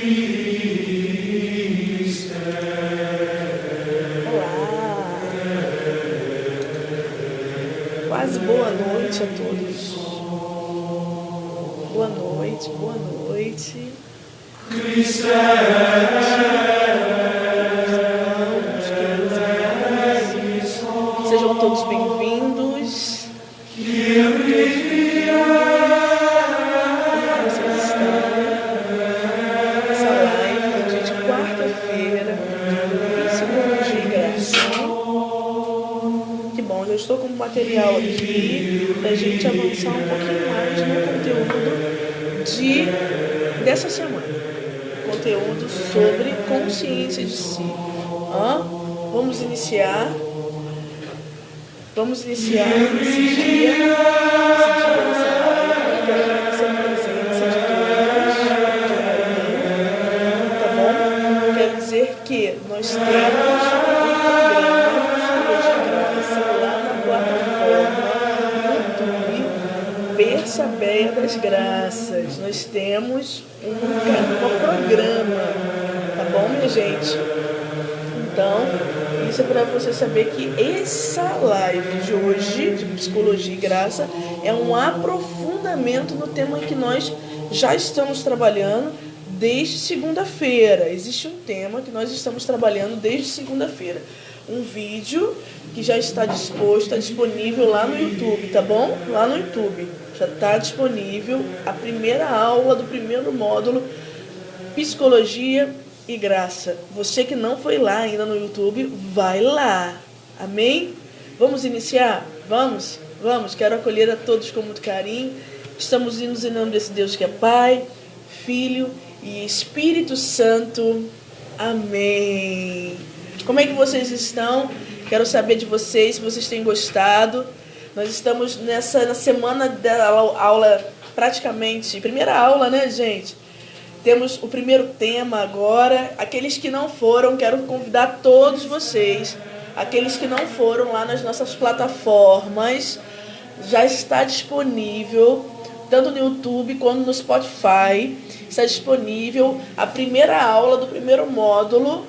Olá! Quase boa noite a todos. Boa noite, boa noite. Sejam todos bem-vindos. Como vocês estão? Essa live no dia de quarta-feira, Psicologia e Graça. Que bom, já estou com o material aqui para a gente avançar um pouquinho mais no conteúdo dessa semana. Conteúdo sobre consciência de si. Vamos iniciar esse dia, nessa live, essa presença de todos, tá bom? Quero dizer que nós temos um programa Psicologia de Graça lá na plataforma YouTube Berça Beia das Graças. Nós temos um programa, tá bom, minha gente? Então, isso é para você saber que essa live de hoje, de Psicologia e Graça, é um aprofundamento no tema que nós já estamos trabalhando desde segunda-feira. Existe um tema que nós estamos trabalhando desde segunda-feira. Um vídeo que já está disponível lá no YouTube, tá bom? Lá no YouTube já está disponível a primeira aula do primeiro módulo Psicologia e Graça. Você que não foi lá ainda no YouTube, vai lá. Amém? Vamos iniciar? Vamos? Quero acolher a todos com muito carinho. Estamos indo em nome desse Deus que é Pai, Filho e Espírito Santo. Amém. Como é que vocês estão? Quero saber de vocês, se vocês têm gostado. Nós estamos na semana da aula, praticamente, primeira aula, né, gente? Temos o primeiro tema agora. Aqueles que não foram, quero convidar todos vocês. Aqueles que não foram lá nas nossas plataformas, já está disponível, tanto no YouTube quanto no Spotify. Está disponível a primeira aula do primeiro módulo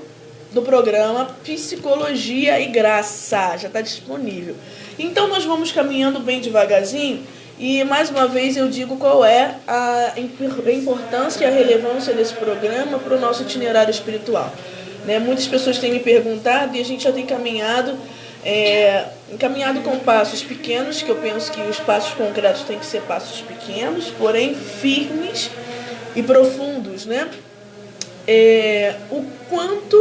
do programa Psicologia e Graça. Já está disponível. Então nós vamos caminhando bem devagarzinho. E mais uma vez eu digo qual é a importância e a relevância desse programa para o nosso itinerário espiritual. Né? Muitas pessoas têm me perguntado e a gente já tem caminhado com passos pequenos, que eu penso que os passos concretos têm que ser passos pequenos, porém firmes e profundos, né? O quanto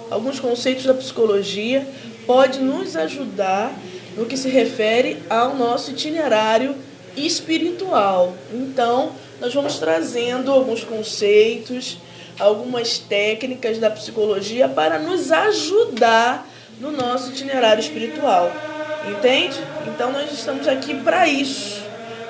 alguns conceitos da psicologia podem nos ajudar no que se refere ao nosso itinerário espiritual. Então, nós vamos trazendo alguns conceitos, algumas técnicas da psicologia para nos ajudar no nosso itinerário espiritual. Entende? Então, nós estamos aqui para isso,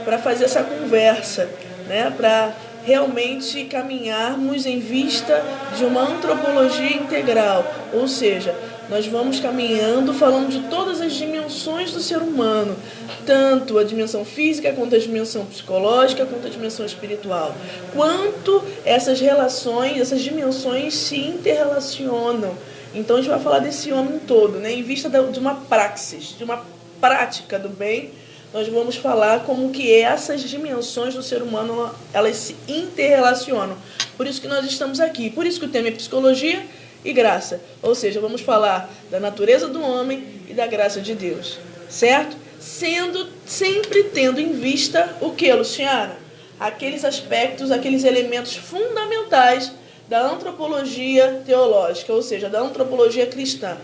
para fazer essa conversa, né? Para realmente caminharmos em vista de uma antropologia integral, ou seja, nós vamos caminhando, falando de todas as dimensões do ser humano, tanto a dimensão física, quanto a dimensão psicológica, quanto a dimensão espiritual. Quanto essas relações, essas dimensões se interrelacionam. Então a gente vai falar desse homem todo, né? Em vista de uma praxis, de uma prática do bem, nós vamos falar como que essas dimensões do ser humano, elas se interrelacionam. Por isso que nós estamos aqui. Por isso que o tema é Psicologia e Graça. Ou seja, vamos falar da natureza do homem e da graça de Deus. Certo? Sempre tendo em vista o que, Luciana? Aqueles aspectos, aqueles elementos fundamentais da antropologia teológica, ou seja, da antropologia cristã.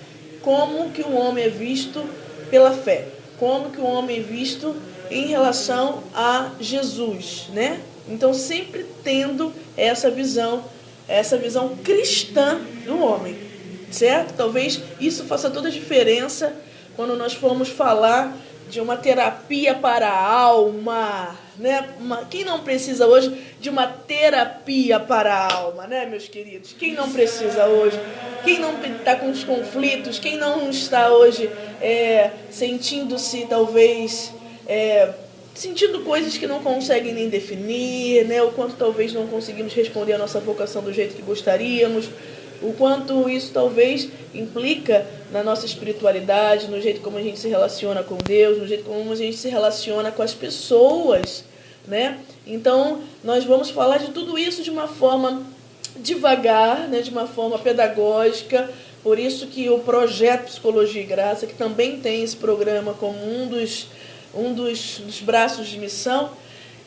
Como que o homem é visto pela fé. Como que o homem é visto em relação a Jesus, né? Então, sempre tendo essa visão cristã do homem, certo? Talvez isso faça toda a diferença quando nós formos falar de uma terapia para a alma, né? Quem não precisa hoje de uma terapia para a alma, né, meus queridos? Quem não precisa hoje? Quem não está com os conflitos? Quem não está hoje sentindo-se, talvez, sentindo coisas que não conseguem nem definir, né? O quanto talvez não conseguimos responder a nossa vocação do jeito que gostaríamos, o quanto isso talvez implica na nossa espiritualidade, no jeito como a gente se relaciona com Deus, no jeito como a gente se relaciona com as pessoas, né? Então, nós vamos falar de tudo isso de uma forma devagar, né? De uma forma pedagógica. Por isso que o projeto Psicologia e Graça, que também tem esse programa como um dos braços de missão,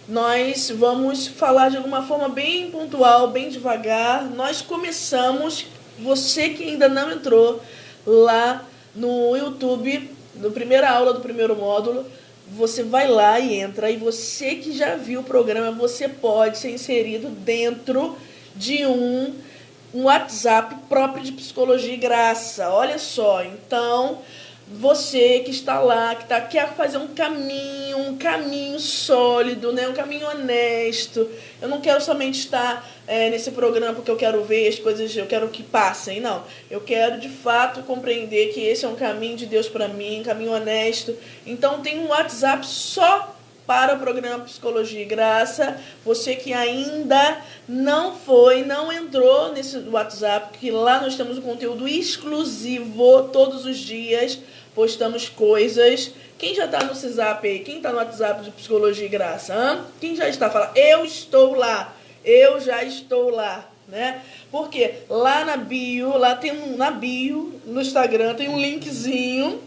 nós vamos falar de alguma forma bem pontual, bem devagar. Nós começamos, você que ainda não entrou lá no YouTube, na primeira aula do primeiro módulo, você vai lá e entra. E você que já viu o programa, você pode ser inserido dentro de um WhatsApp próprio de Psicologia e Graça. Olha só, então, você que está lá, quer fazer um caminho sólido, né? Um caminho honesto. Eu não quero somente estar nesse programa porque eu quero ver as coisas, eu quero que passem, não. Eu quero, de fato, compreender que esse é um caminho de Deus para mim, um caminho honesto. Então, tem um WhatsApp só para o programa Psicologia e Graça. Você que ainda não entrou nesse WhatsApp, que lá nós temos um conteúdo exclusivo todos os dias, postamos coisas. Quem já está no WhatsApp aí? Quem está no WhatsApp de Psicologia e Graça? Quem já está? Fala, eu estou lá. Eu já estou lá, né? Porque lá na bio, na bio, no Instagram, tem um linkzinho,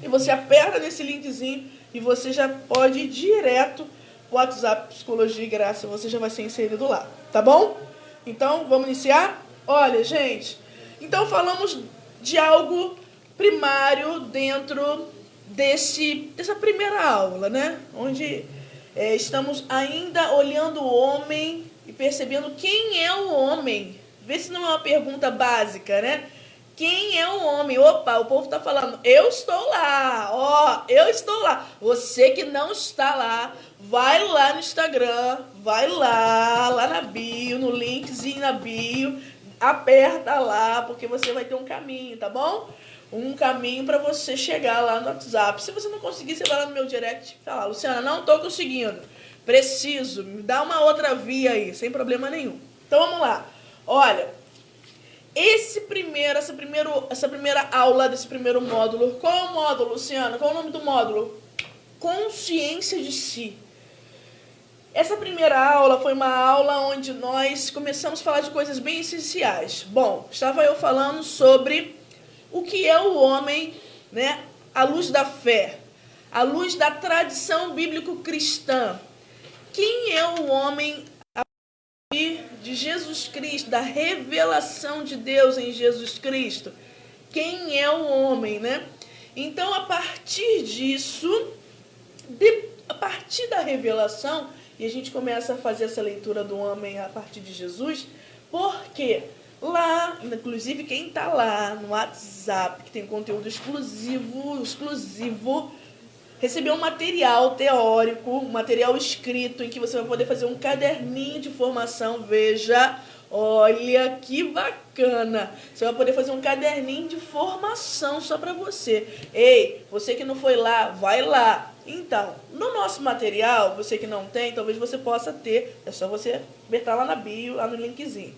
e você aperta nesse linkzinho e você já pode ir direto pro WhatsApp Psicologia e Graça, você já vai ser inserido lá, tá bom? Então, vamos iniciar? Olha, gente, então falamos de algo primário dentro dessa primeira aula, né? Onde estamos ainda olhando o homem e percebendo quem é o homem. Vê se não é uma pergunta básica, né? Quem é o homem? Opa, o povo está falando, eu estou lá, eu estou lá. Você que não está lá, vai lá no Instagram, vai lá na bio, no linkzinho na bio, aperta lá, porque você vai ter um caminho, tá bom? Um caminho para você chegar lá no WhatsApp. Se você não conseguir, você vai lá no meu direct e fala, Luciana, não estou conseguindo, preciso, me dá uma outra via aí, sem problema nenhum. Então vamos lá, olha. Essa primeira aula desse primeiro módulo, qual é o módulo, Luciana? Qual é o nome do módulo? Consciência de si. Essa primeira aula foi uma aula onde nós começamos a falar de coisas bem essenciais. Bom, estava eu falando sobre o que é o homem, né, à luz da fé, à luz da tradição bíblico-cristã. Quem é o homem de Jesus Cristo, da revelação de Deus em Jesus Cristo? Quem é o homem, né? Então, a partir disso, a partir da revelação, e a gente começa a fazer essa leitura do homem a partir de Jesus, porque lá, inclusive quem está lá no WhatsApp, que tem conteúdo exclusivo, recebeu um material teórico, um material escrito, em que você vai poder fazer um caderninho de formação. Veja, olha que bacana. Você vai poder fazer um caderninho de formação só para você. Ei, você que não foi lá, vai lá. Então, no nosso material, você que não tem, talvez você possa ter. É só você apertar lá na bio, lá no linkzinho.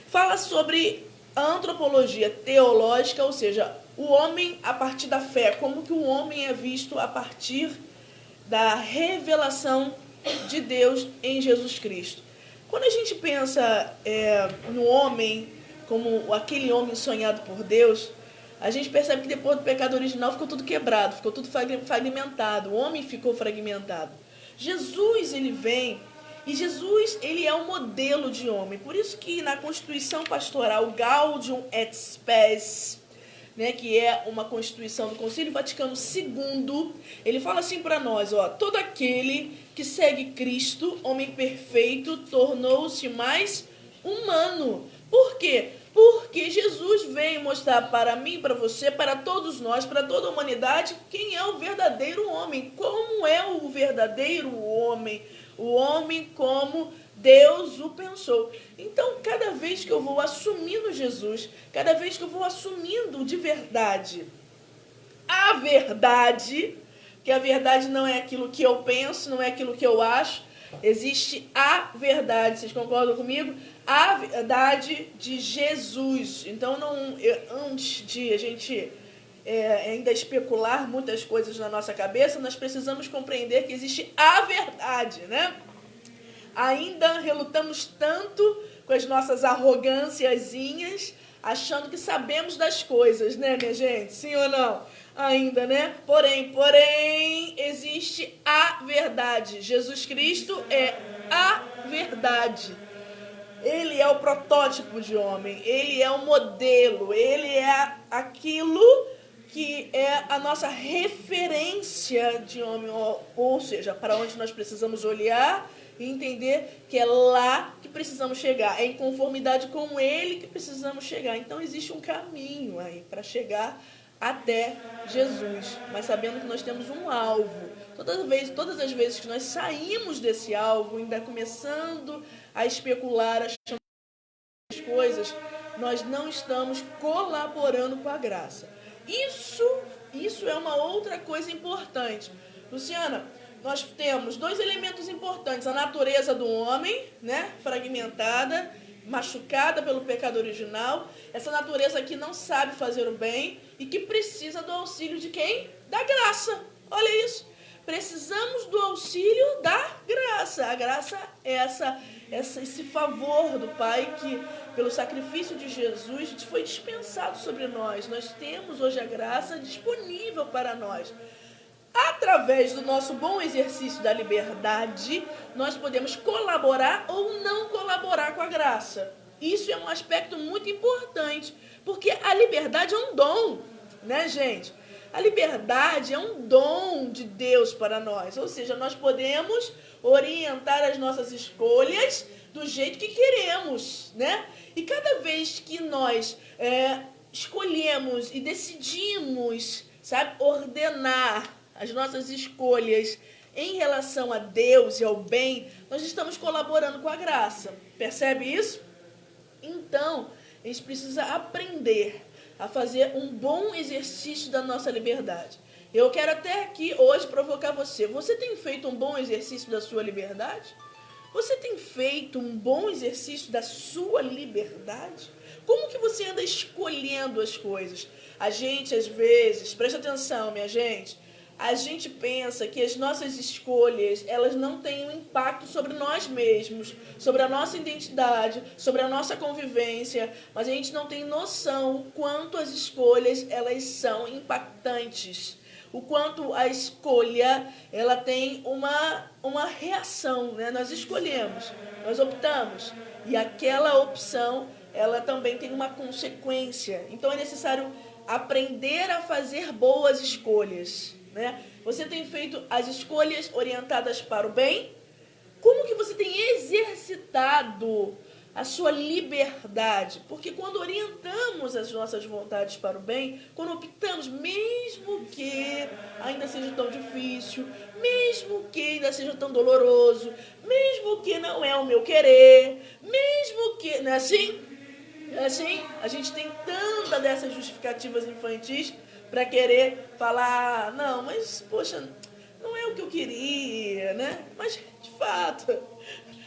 Fala sobre a antropologia teológica, ou seja, o homem a partir da fé, como que o homem é visto a partir da revelação de Deus em Jesus Cristo. Quando a gente pensa no homem como aquele homem sonhado por Deus, a gente percebe que depois do pecado original ficou tudo quebrado, ficou tudo fragmentado, o homem ficou fragmentado. Jesus, ele vem, e Jesus, ele é um modelo de homem. Por isso que na Constituição Pastoral Gaudium et Spes, né, que é uma constituição do Concílio Vaticano II, ele fala assim para nós, todo aquele que segue Cristo, homem perfeito, tornou-se mais humano. Por quê? Porque Jesus vem mostrar para mim, para você, para todos nós, para toda a humanidade, quem é o verdadeiro homem, como é o verdadeiro homem, o homem como Deus o pensou. Então, cada vez que eu vou assumindo Jesus, cada vez que eu vou assumindo de verdade a verdade, que a verdade não é aquilo que eu penso, não é aquilo que eu acho. Existe a verdade, vocês concordam comigo? A verdade de Jesus. Então, antes de a gente ainda especular muitas coisas na nossa cabeça, nós precisamos compreender que existe a verdade, né? Ainda relutamos tanto com as nossas arrogânciazinhas, achando que sabemos das coisas, né, minha gente? Sim ou não? Ainda, né? Porém, existe a verdade. Jesus Cristo é a verdade. Ele é o protótipo de homem, ele é o modelo, ele é aquilo que é a nossa referência de homem, ou seja, para onde nós precisamos olhar e entender que é lá que precisamos chegar, é em conformidade com ele que precisamos chegar. Então existe um caminho aí para chegar até Jesus, mas sabendo que nós temos um alvo. Todas as vezes que nós saímos desse alvo, ainda começando a especular, achando as coisas, nós não estamos colaborando com a graça. Isso é uma outra coisa importante. Luciana, nós temos dois elementos importantes: a natureza do homem, né, fragmentada, machucada pelo pecado original, essa natureza que não sabe fazer o bem e que precisa do auxílio de quem? Da graça. Olha isso. Precisamos do auxílio da graça. A graça é esse favor do Pai que, pelo sacrifício de Jesus, foi dispensado sobre nós. Nós temos hoje a graça disponível para nós. Através do nosso bom exercício da liberdade, nós podemos colaborar ou não colaborar com a graça. Isso é um aspecto muito importante, porque a liberdade é um dom, né, gente? A liberdade é um dom de Deus para nós, ou seja, nós podemos orientar as nossas escolhas do jeito que queremos, né? E cada vez que nós escolhemos e decidimos, sabe, ordenar as nossas escolhas em relação a Deus e ao bem, nós estamos colaborando com a graça. Percebe isso? Então, a gente precisa aprender a fazer um bom exercício da nossa liberdade. Eu quero até aqui hoje provocar você. Você tem feito um bom exercício da sua liberdade? Você tem feito um bom exercício da sua liberdade? Como que você anda escolhendo as coisas? A gente, às vezes, presta atenção, minha gente, a gente pensa que as nossas escolhas, elas não têm um impacto sobre nós mesmos, sobre a nossa identidade, sobre a nossa convivência, mas a gente não tem noção o quanto as escolhas, elas são impactantes. O quanto a escolha, ela tem uma reação, né? Nós escolhemos, nós optamos, e aquela opção, ela também tem uma consequência. Então é necessário aprender a fazer boas escolhas, né? Você tem feito as escolhas orientadas para o bem? Como que você tem exercitado a sua liberdade? Porque quando orientamos as nossas vontades para o bem, quando optamos, mesmo que ainda seja tão difícil, mesmo que ainda seja tão doloroso, mesmo que não é o meu querer, mesmo que... Não é assim? É assim? A gente tem tanta dessas justificativas infantis para querer falar, não, mas, poxa, não é o que eu queria, né? Mas, de fato,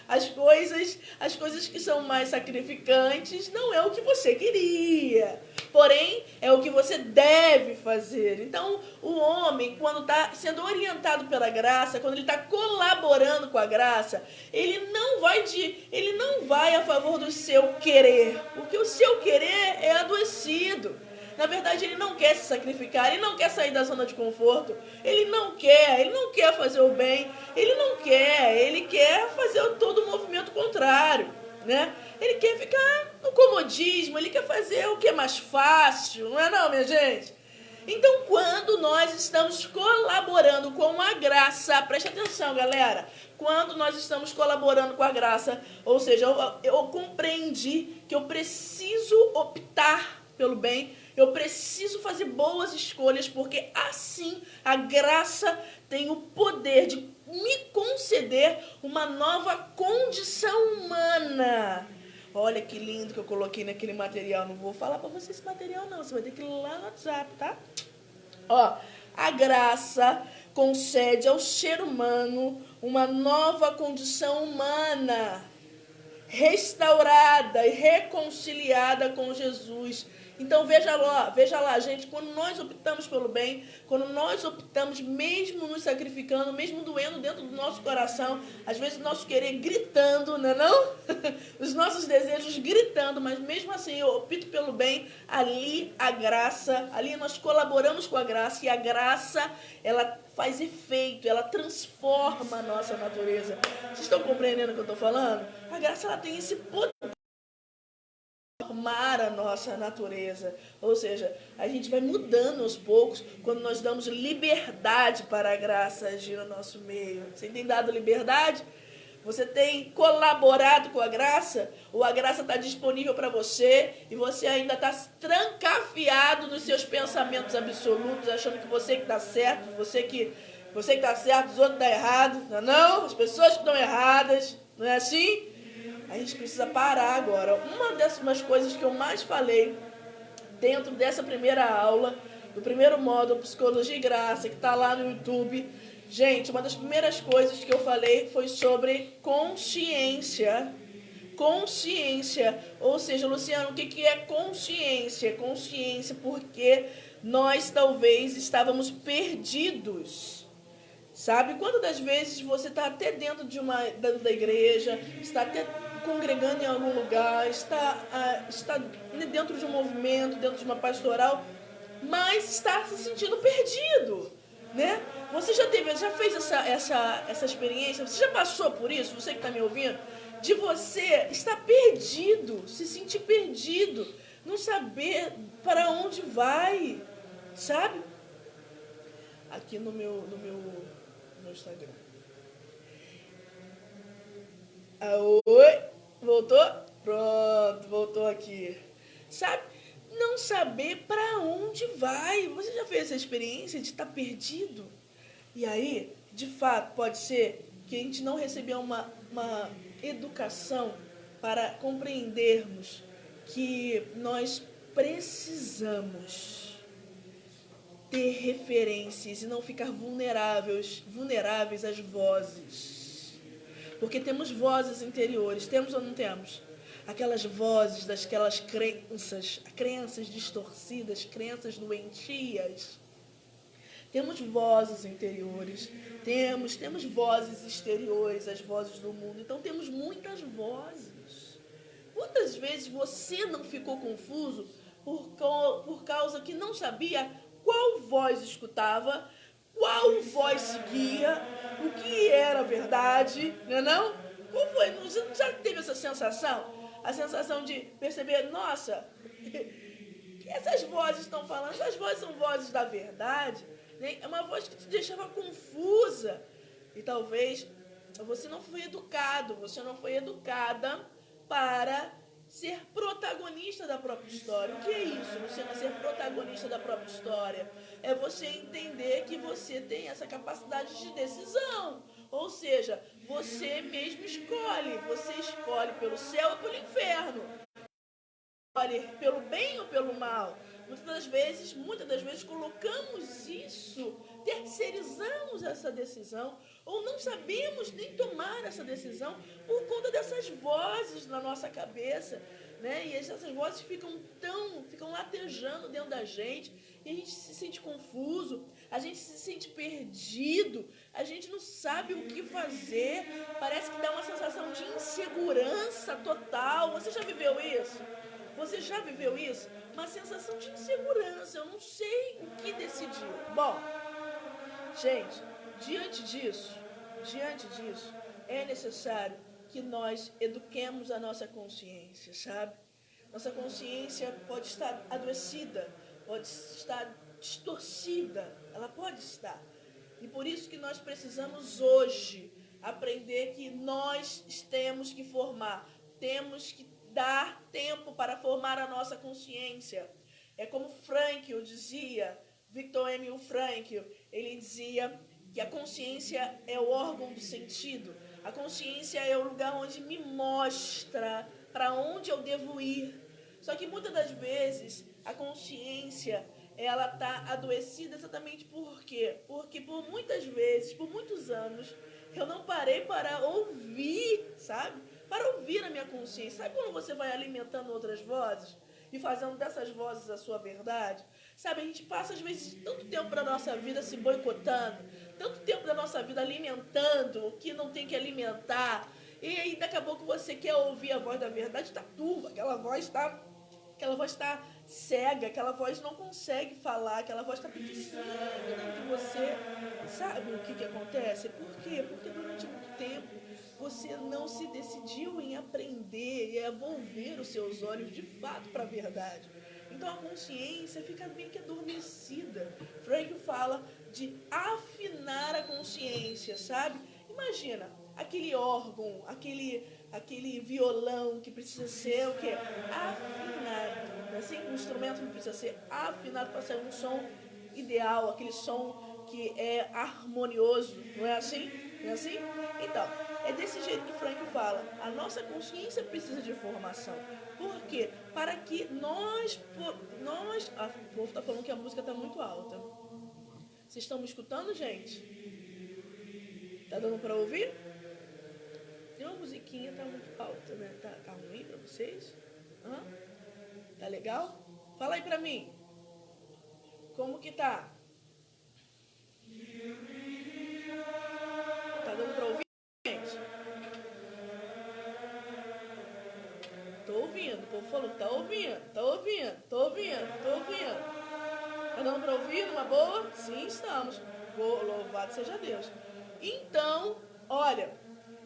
as coisas que são mais sacrificantes não é o que você queria, porém, é o que você deve fazer. Então, o homem, quando está sendo orientado pela graça, quando ele está colaborando com a graça, ele não vai a favor do seu querer, porque o seu querer é adoecido. Na verdade, ele não quer se sacrificar, ele não quer sair da zona de conforto, ele não quer fazer o bem, ele quer fazer todo o movimento contrário, né? Ele quer ficar no comodismo, ele quer fazer o que é mais fácil, não é não, minha gente? Então, quando nós estamos colaborando com a graça, preste atenção, galera, quando nós estamos colaborando com a graça, ou seja, eu compreendi que eu preciso optar pelo bem, eu preciso fazer boas escolhas, porque assim a graça tem o poder de me conceder uma nova condição humana. Olha que lindo que eu coloquei naquele material. Não vou falar para você esse material não, você vai ter que ir lá no WhatsApp, tá? Ó, A graça concede ao ser humano uma nova condição humana, restaurada e reconciliada com Jesus. Então veja lá, gente, quando nós optamos pelo bem, quando nós optamos, mesmo nos sacrificando, mesmo doendo dentro do nosso coração, às vezes o nosso querer gritando, não é não? Os nossos desejos gritando, mas mesmo assim eu opto pelo bem, ali a graça, ali nós colaboramos com a graça, e a graça, ela faz efeito, ela transforma a nossa natureza. Vocês estão compreendendo o que eu estou falando? A graça, ela tem esse poder de transformar a nossa natureza. Ou seja, a gente vai mudando aos poucos quando nós damos liberdade para a graça agir no nosso meio. Você tem dado liberdade? Você tem colaborado com a graça? Ou a graça está disponível para você e você ainda está trancafiado nos seus pensamentos absolutos, achando que você que está certo, você que está certo, os outros estão errados, não é não? As pessoas que estão erradas, não é assim? A gente precisa parar agora. Uma dessas coisas que eu mais falei dentro dessa primeira aula, do primeiro módulo Psicologia e Graça, que está lá no YouTube. Gente, uma das primeiras coisas que eu falei foi sobre consciência. Consciência. Ou seja, Luciano, o que é consciência? Consciência porque nós talvez estávamos perdidos. Sabe? Quantas das vezes você está até dentro da igreja, está até congregando em algum lugar, está dentro de um movimento, dentro de uma pastoral, mas está se sentindo perdido, né? Você já fez essa experiência? Você já passou por isso? Você que está me ouvindo? De você estar perdido, se sentir perdido, não saber para onde vai, sabe? Aqui no meu Instagram. Oi, voltou? Pronto, voltou aqui. Sabe? Não saber para onde vai. Você já fez essa experiência de estar perdido? E aí, de fato, pode ser que a gente não recebeu uma educação para compreendermos que nós precisamos ter referências e não ficar vulneráveis às vozes. Porque temos vozes interiores, temos ou não temos? Aquelas vozes daquelas crenças distorcidas, crenças doentias. Temos vozes interiores, temos vozes exteriores, as vozes do mundo. Então temos muitas vozes. Quantas vezes você não ficou confuso por causa que não sabia qual voz escutava, qual voz seguia, o que era verdade, não é não? Qual foi? Você já teve essa sensação? A sensação de perceber, nossa, que essas vozes estão falando, essas vozes são vozes da verdade, né? É uma voz que te deixava confusa. E talvez você não foi educado, você não foi educada para ser protagonista da própria história. O que é isso, Luciana, ser protagonista da própria história? É você entender que você tem essa capacidade de decisão. Ou seja, você mesmo escolhe. Você escolhe pelo céu ou pelo inferno. Escolhe pelo bem ou pelo mal. Muitas das vezes colocamos isso, terceirizamos essa decisão, ou não sabemos nem tomar essa decisão por conta dessas vozes na nossa cabeça, né? E essas vozes ficam latejando dentro da gente, e a gente se sente confuso, a gente se sente perdido, a gente não sabe o que fazer, parece que dá uma sensação de insegurança total. Você já viveu isso? Você já viveu isso? Uma sensação de insegurança, eu não sei o que decidir. Bom, gente, diante disso, é necessário que nós eduquemos a nossa consciência, sabe? Nossa consciência pode estar adoecida, pode estar distorcida, ela pode estar. E por isso que nós precisamos hoje aprender que nós temos que formar, temos que dar tempo para formar a nossa consciência. É como Frankl dizia, Viktor Emil Frankl, ele dizia que a consciência é o órgão do sentido. A consciência é o lugar onde me mostra para onde eu devo ir. Só que muitas das vezes a consciência, ela está adoecida exatamente por quê? Porque por muitas vezes, por muitos anos, eu não parei para ouvir, sabe? Para ouvir a minha consciência. Sabe quando você vai alimentando outras vozes e fazendo dessas vozes a sua verdade? Sabe, a gente passa às vezes tanto tempo da nossa vida se boicotando, tanto tempo da nossa vida alimentando o que não tem que alimentar. E aí daqui a pouco você quer ouvir a voz da verdade, está turva, aquela voz está cega, aquela voz não consegue falar, aquela voz está pequenininha dentro de você. Sabe o que acontece? Por quê? Porque durante muito tempo você não se decidiu em aprender e envolver os seus olhos de fato para a verdade. Então a consciência fica meio que adormecida. Frank fala de afinar a consciência, sabe? Imagina aquele órgão, aquele violão que precisa ser o quê? Afinado. Assim, o instrumento precisa ser afinado para sair um som ideal, aquele som que é harmonioso, não é assim? Não é assim? Então, é desse jeito que Frank fala. A nossa consciência precisa de formação. Por quê? Para que nós... Ah, o povo está falando que a música está muito alta. Vocês estão me escutando, gente? Tá dando para ouvir? Tem uma musiquinha, tá muito alta, né? Tá ruim pra vocês? Hã? Tá legal? Fala aí pra mim. Como que tá? Tá dando pra ouvir, gente? Tô ouvindo. O povo falou, tá ouvindo, tá ouvindo, tô ouvindo, tô ouvindo. Tá dando pra ouvir numa boa? Sim, estamos. Louvado seja Deus. Então, olha,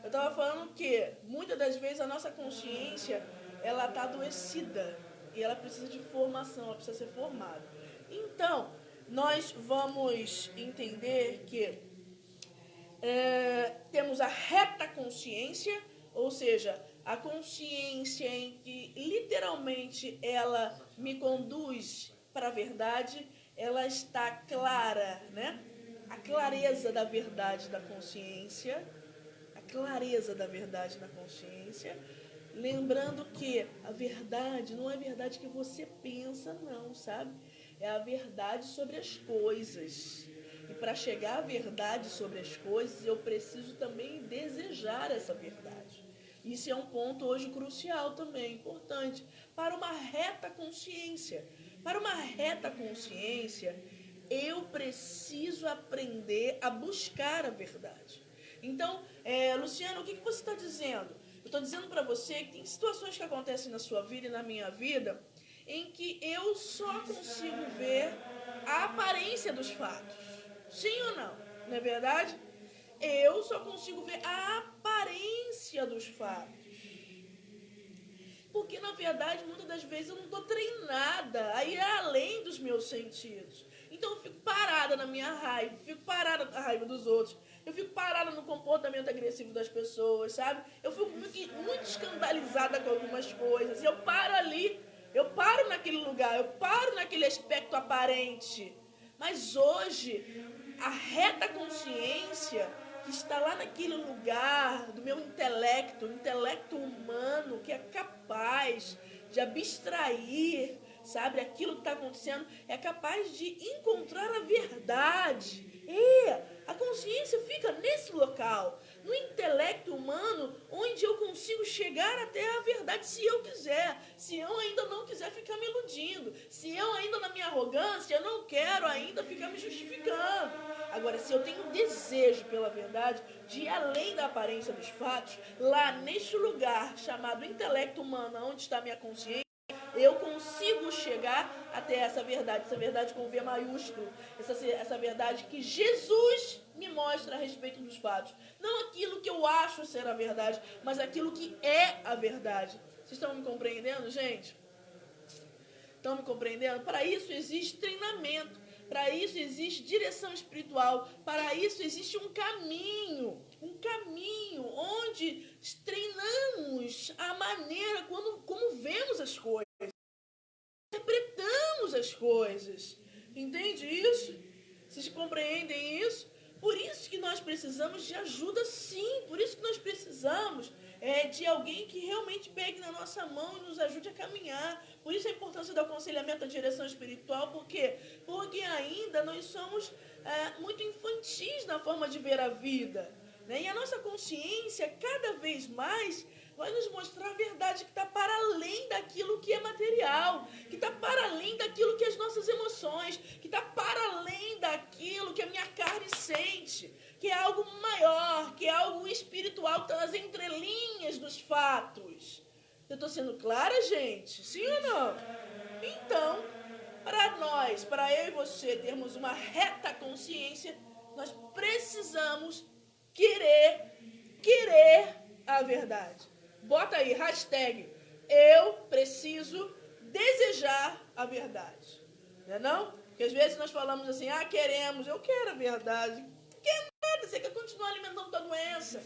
eu estava falando que muitas das vezes a nossa consciência ela está adoecida e ela precisa de formação, ela precisa ser formada. Então, nós vamos entender que temos a reta consciência, ou seja, a consciência em que literalmente ela me conduz para a verdade, ela está clara, né? A clareza da verdade da consciência, a clareza da verdade da consciência, lembrando que a verdade não é a verdade que você pensa, não, sabe? É a verdade sobre as coisas. E para chegar à verdade sobre as coisas, eu preciso também desejar essa verdade. Isso é um ponto hoje crucial também, importante, para uma reta consciência. Para uma reta consciência, eu preciso aprender a buscar a verdade. Então, Luciano, o que você está dizendo? Eu estou dizendo para você que tem situações que acontecem na sua vida e na minha vida em que eu só consigo ver a aparência dos fatos. Sim ou não? Não é verdade? Eu só consigo ver a aparência dos fatos. Porque, na verdade, muitas das vezes eu não estou treinada a ir além dos meus sentidos. Então eu fico parada na minha raiva, fico parada na raiva dos outros, eu fico parada no comportamento agressivo das pessoas, sabe? Eu fico muito escandalizada com algumas coisas. E eu paro ali, eu paro naquele lugar, eu paro naquele aspecto aparente. Mas hoje, a reta consciência que está lá naquele lugar do meu intelecto, o intelecto humano que é capaz de abstrair, sabe, aquilo que está acontecendo, é capaz de encontrar a verdade. E a consciência fica nesse local, no intelecto humano, onde eu consigo chegar até a verdade se eu quiser, se eu ainda não quiser ficar me iludindo, se eu ainda na minha arrogância eu não quero ainda ficar me justificando. Agora, se eu tenho desejo pela verdade, de ir além da aparência dos fatos, lá neste lugar chamado intelecto humano, onde está a minha consciência, eu consigo chegar até essa verdade com V maiúsculo, essa verdade que Jesus me mostra a respeito dos fatos. Não aquilo que eu acho ser a verdade, mas aquilo que é a verdade. Vocês estão me compreendendo, gente? Estão me compreendendo? Para isso existe treinamento, para isso existe direção espiritual, para isso existe um caminho onde treinamos a maneira como vemos as coisas, interpretamos as coisas. Entende isso? Vocês compreendem isso? Por isso que nós precisamos de ajuda, sim. Por isso que nós precisamos de alguém que realmente pegue na nossa mão e nos ajude a caminhar. Por isso a importância do aconselhamento, da direção espiritual, por quê? Porque ainda nós somos muito infantis na forma de ver a vida, né? E a nossa consciência, cada vez mais, vai nos mostrar a verdade que está para além daquilo que é material, que está para além daquilo que as nossas emoções, que está para além daquilo que a minha carne sente, que é algo maior, que é algo espiritual, que está nas entrelinhas dos fatos. Eu estou sendo clara, gente? Sim ou não? Então, para nós, para eu e você termos uma reta consciência, nós precisamos querer a verdade. Bota aí, hashtag, eu preciso desejar a verdade. Não é não? Porque às vezes nós falamos assim, queremos, eu quero a verdade. Não quer nada, você quer continuar alimentando tua doença.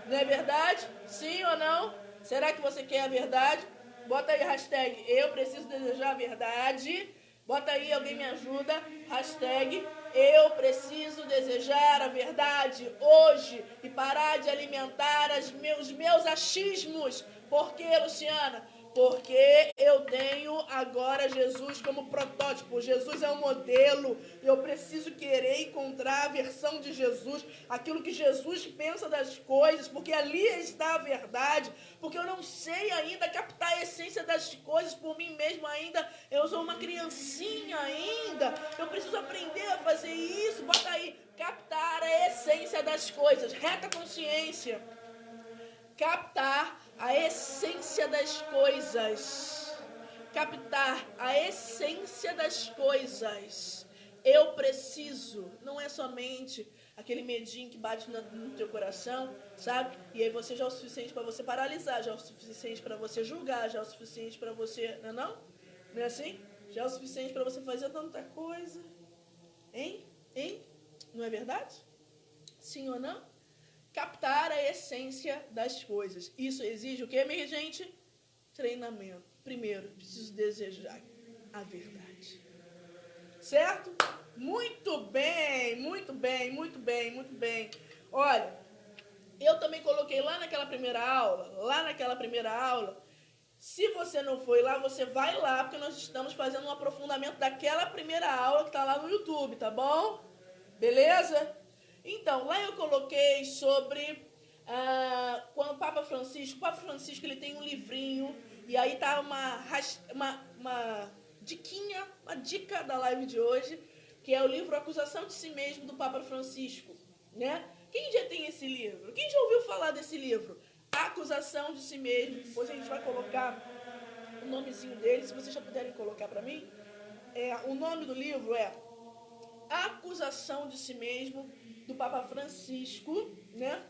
Não é verdade? Sim ou não? Será que você quer a verdade? Bota aí, hashtag, eu preciso desejar a verdade. Bota aí, alguém me ajuda. Hashtag, eu preciso desejar a verdade hoje e parar de alimentar os meus achismos. Por quê, Luciana? Porque eu tenho agora Jesus como protótipo. Jesus é um modelo. Eu preciso querer encontrar a versão de Jesus, aquilo que Jesus pensa das coisas, porque ali está a verdade. Porque eu não sei ainda captar a essência das coisas por mim mesmo ainda. Eu sou uma criancinha ainda. Eu preciso aprender a fazer isso. Bota aí, captar a essência das coisas. Reta consciência. Captar a essência das coisas. Captar a essência das coisas. Eu preciso, não é somente aquele medinho que bate no teu coração, sabe? E aí você já é o suficiente para você paralisar, já é o suficiente para você julgar, já é o suficiente para você, não é não? Não é assim? Já é o suficiente para você fazer tanta coisa. Hein? Não é verdade? Sim ou não? Captar a essência das coisas. Isso exige o quê, minha gente? Treinamento. Primeiro, preciso desejar a verdade. Certo? Muito bem, muito bem, muito bem, muito bem. Olha, eu também coloquei lá naquela primeira aula, se você não foi lá, você vai lá, porque nós estamos fazendo um aprofundamento daquela primeira aula que está lá no YouTube, tá bom? Beleza? Então, lá eu coloquei sobre quando o Papa Francisco ele tem um livrinho, e aí tá uma dica da live de hoje, que é o livro Acusação de Si Mesmo, do Papa Francisco, né? Quem já tem esse livro? Quem já ouviu falar desse livro? Acusação de Si Mesmo. Depois a gente vai colocar o nomezinho dele, se vocês já puderem colocar para mim. O nome do livro é Acusação de Si Mesmo, do Papa Francisco, né?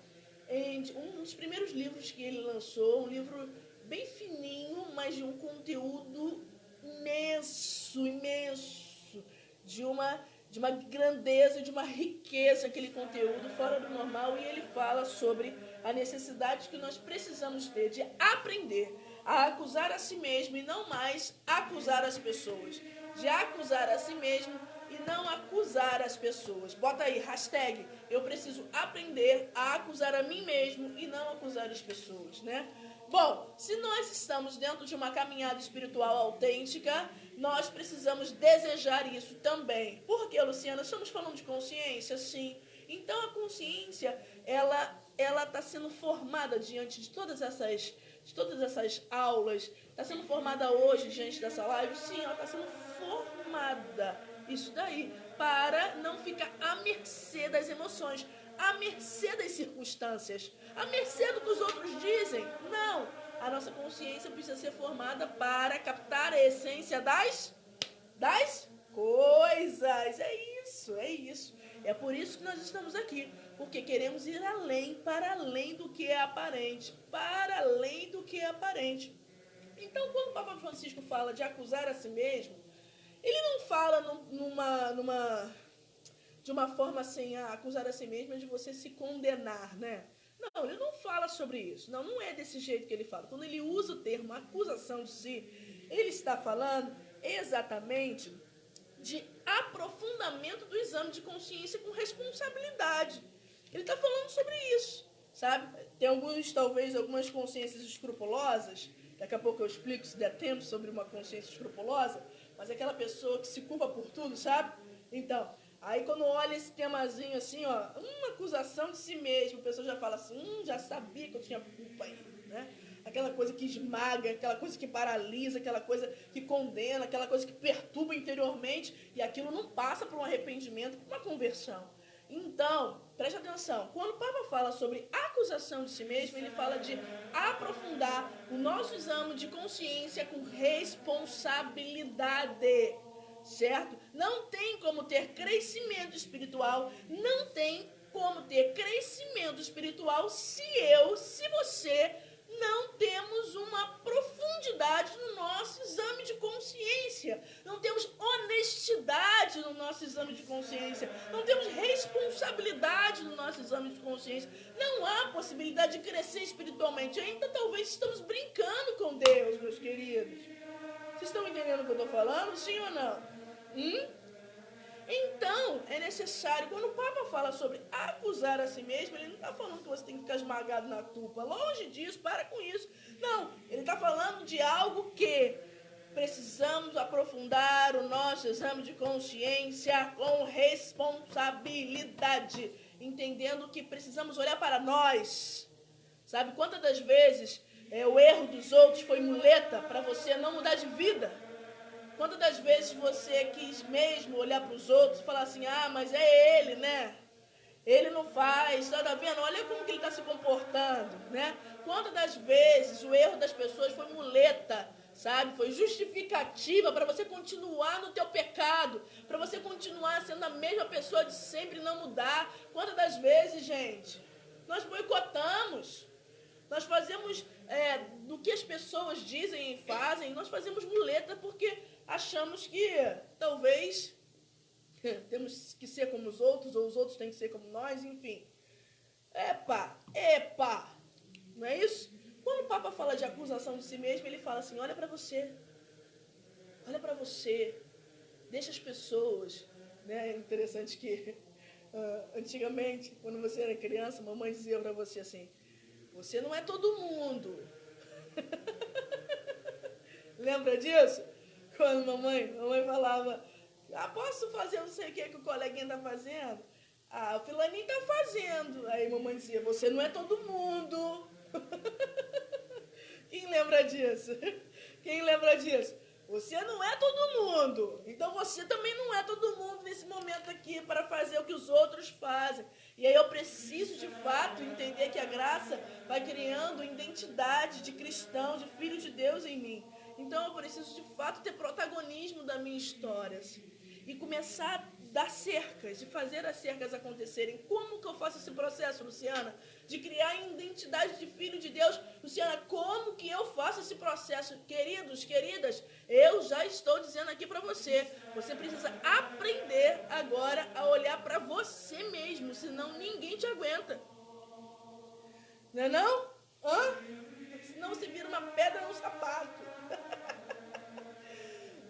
Um dos primeiros livros que ele lançou, um livro bem fininho, mas de um conteúdo imenso, de uma grandeza, de uma riqueza, aquele conteúdo fora do normal, e ele fala sobre a necessidade que nós precisamos ter de aprender a acusar a si mesmo e não mais acusar as pessoas, de acusar a si mesmo e não acusar as pessoas. Bota aí, hashtag, eu preciso aprender a acusar a mim mesmo e não acusar as pessoas, né? Bom, se nós estamos dentro de uma caminhada espiritual autêntica, nós precisamos desejar isso também. Por que, Luciana? Estamos falando de consciência? Sim. Então a consciência, ela está sendo formada diante de todas essas aulas. Está sendo formada hoje diante dessa live? Sim, ela está sendo formada. Isso daí, para não ficar à mercê das emoções, à mercê das circunstâncias, à mercê do que os outros dizem. Não, a nossa consciência precisa ser formada para captar a essência das coisas. É isso. É por isso que nós estamos aqui, porque queremos ir além, para além do que é aparente, para além do que é aparente. Então, quando o Papa Francisco fala de acusar a si mesmo, ele não fala de uma forma assim, acusar a si mesmo é de você se condenar, né? Não, ele não fala sobre isso. Não é desse jeito que ele fala. Quando ele usa o termo acusação de si, ele está falando exatamente de aprofundamento do exame de consciência com responsabilidade. Ele está falando sobre isso, sabe? Tem talvez, algumas consciências escrupulosas. Daqui a pouco eu explico, se der tempo, sobre uma consciência escrupulosa. Mas é aquela pessoa que se culpa por tudo, sabe? Então, aí quando olha esse temazinho assim, ó, uma acusação de si mesmo, a pessoa já fala assim, já sabia que eu tinha culpa aí, né? Aquela coisa que esmaga, aquela coisa que paralisa, aquela coisa que condena, aquela coisa que perturba interiormente, e aquilo não passa por um arrependimento, por uma conversão. Então, preste atenção, quando o Papa fala sobre acusação de si mesmo, ele fala de aprofundar o nosso exame de consciência com responsabilidade, certo? Não tem como ter crescimento espiritual, não tem como ter crescimento espiritual se você não temos uma profundidade no nosso exame de consciência, não temos honestidade no nosso exame de consciência, não temos responsabilidade no nosso exame de consciência, não há possibilidade de crescer espiritualmente, ainda talvez estamos brincando com Deus, meus queridos. Vocês estão entendendo o que eu estou falando, sim ou não? Então, é necessário, quando o Papa fala sobre acusar a si mesmo, ele não está falando que você tem que ficar esmagado na culpa. Longe disso, para com isso. Não, ele está falando de algo que precisamos aprofundar o nosso exame de consciência com responsabilidade, entendendo que precisamos olhar para nós. Sabe, quantas das vezes o erro dos outros foi muleta para você não mudar de vida? Quantas das vezes você quis mesmo olhar para os outros e falar assim, mas é ele, né? Ele não faz, tá vendo? Olha como que ele está se comportando, né? Quantas das vezes o erro das pessoas foi muleta, sabe? Foi justificativa para você continuar no teu pecado, para você continuar sendo a mesma pessoa de sempre e não mudar. Quantas das vezes, gente, nós boicotamos, nós fazemos do que as pessoas dizem e fazem, nós fazemos muleta porque achamos que talvez temos que ser como os outros, ou os outros têm que ser como nós, enfim. Epa, não é isso? Quando o Papa fala de acusação de si mesmo, ele fala assim, olha para você, deixa as pessoas, né? É interessante que antigamente, quando você era criança, a mamãe dizia para você assim, você não é todo mundo. Lembra disso? Quando mamãe falava, posso fazer não sei o que o coleguinha tá fazendo? O fulaninho tá fazendo. Aí mamãe dizia, você não é todo mundo. Quem lembra disso? Você não é todo mundo. Então você também não é todo mundo nesse momento aqui para fazer o que os outros fazem. E aí eu preciso de fato entender que a graça vai criando identidade de cristão, de filho de Deus em mim. Então eu preciso de fato ter protagonismo da minha história, assim, e começar a dar cercas, de fazer as cercas acontecerem. Como que eu faço esse processo, Luciana? De criar identidade de filho de Deus. Luciana, como que eu faço esse processo? Queridos, queridas, eu já estou dizendo aqui para você. Você precisa aprender agora a olhar para você mesmo, senão ninguém te aguenta. Não é não? Senão você vira uma pedra no sapato.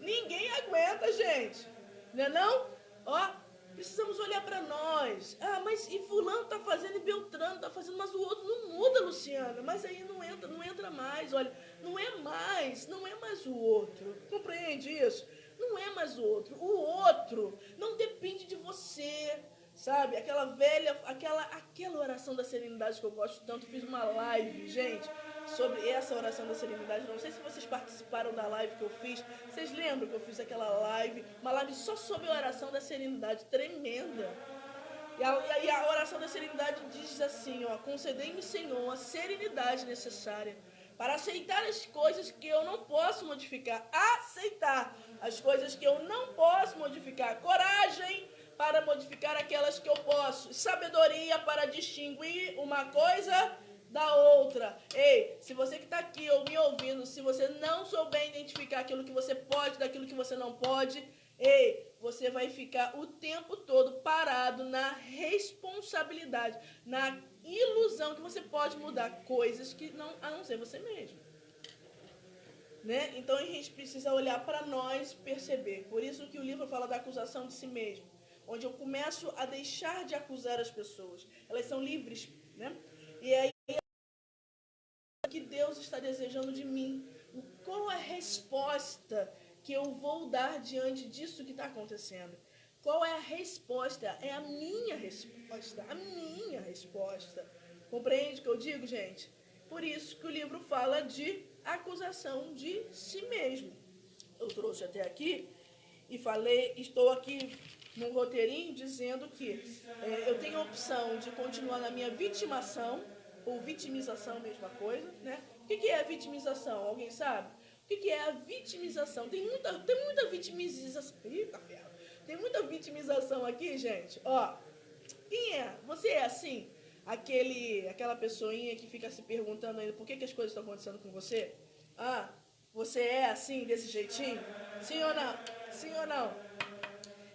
Ninguém aguenta, gente. Não é não? Precisamos olhar para nós. Mas e fulano tá fazendo e Beltrano tá fazendo, mas o outro não muda, Luciana. Mas aí não entra mais. Olha, não é mais o outro. Compreende isso? Não é mais o outro. O outro não depende de você. Sabe? Aquela oração da serenidade que eu gosto tanto. Fiz uma live, gente, sobre essa oração da serenidade. Não sei se vocês participaram da live que eu fiz. Vocês lembram que eu fiz aquela live? Uma live só sobre a oração da serenidade, tremenda. E a oração da serenidade diz assim, concedei-me, Senhor, a serenidade necessária para aceitar as coisas que eu não posso modificar. Aceitar as coisas que eu não posso modificar. Coragem para modificar aquelas que eu posso. Sabedoria para distinguir uma coisa da outra. Ei, se você que está aqui ou me ouvindo, se você não souber identificar aquilo que você pode daquilo que você não pode, você vai ficar o tempo todo parado na responsabilidade, na ilusão que você pode mudar coisas que não, a não ser você mesmo. Né? Então a gente precisa olhar para nós e perceber. Por isso que o livro fala da acusação de si mesmo, onde eu começo a deixar de acusar as pessoas. Elas são livres, né? E aí desejando de mim? Qual a resposta que eu vou dar diante disso que está acontecendo? Qual é a resposta? É a minha resposta. A minha resposta. Compreende o que eu digo, gente? Por isso que o livro fala de acusação de si mesmo. Eu trouxe até aqui e falei, estou aqui num roteirinho dizendo que eu tenho a opção de continuar na minha vitimação, ou vitimização, mesma coisa, né? O que é a vitimização? Alguém sabe? O que é a vitimização? Tem muita vitimização. Eita, ferro. Tem muita vitimização aqui, gente. Ó, quem é? Você é assim? Aquela pessoinha que fica se perguntando ainda por que as coisas estão acontecendo com você? Ah, você é assim, desse jeitinho? Sim ou não? Sim ou não?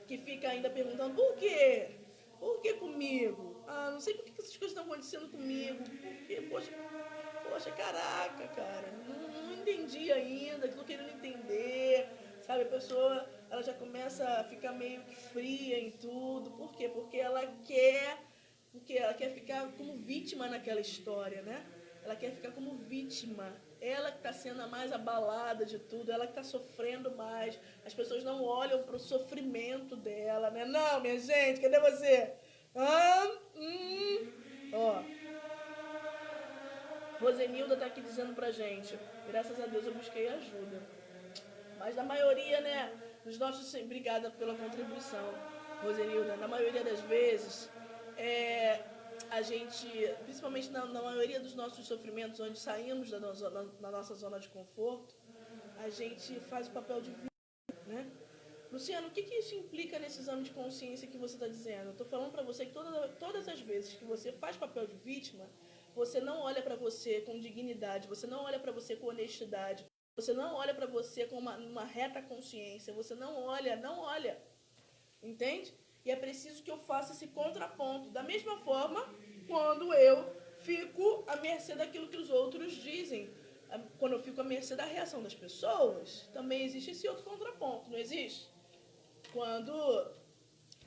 Que fica ainda perguntando, por quê? Por que comigo? Ah, não sei por que essas coisas estão acontecendo comigo. Por quê? Poxa, caraca, cara. Não entendi ainda, estou querendo entender. Sabe, a pessoa, ela já começa a ficar meio que fria em tudo. Por quê? Porque ela quer ficar como vítima naquela história, né? Ela quer ficar como vítima. Ela que está sendo a mais abalada de tudo, ela que está sofrendo mais. As pessoas não olham para o sofrimento dela, né? Não, minha gente, cadê você? Ó, Rosenilda está aqui dizendo pra gente, graças a Deus eu busquei ajuda. Mas na maioria, né, dos nossos... Obrigada pela contribuição, Rosenilda. Na maioria das vezes, a gente, principalmente na maioria dos nossos sofrimentos, onde saímos da nossa zona de conforto, a gente faz o papel de vítima, né? Luciano, o que isso implica nesse exame de consciência que você está dizendo? Eu estou falando para você que todas as vezes que você faz papel de vítima, você não olha para você com dignidade, você não olha para você com honestidade, você não olha para você com uma reta consciência, você não olha, entende? E é preciso que eu faça esse contraponto. Da mesma forma, quando eu fico à mercê daquilo que os outros dizem, quando eu fico à mercê da reação das pessoas, também existe esse outro contraponto, não existe? Quando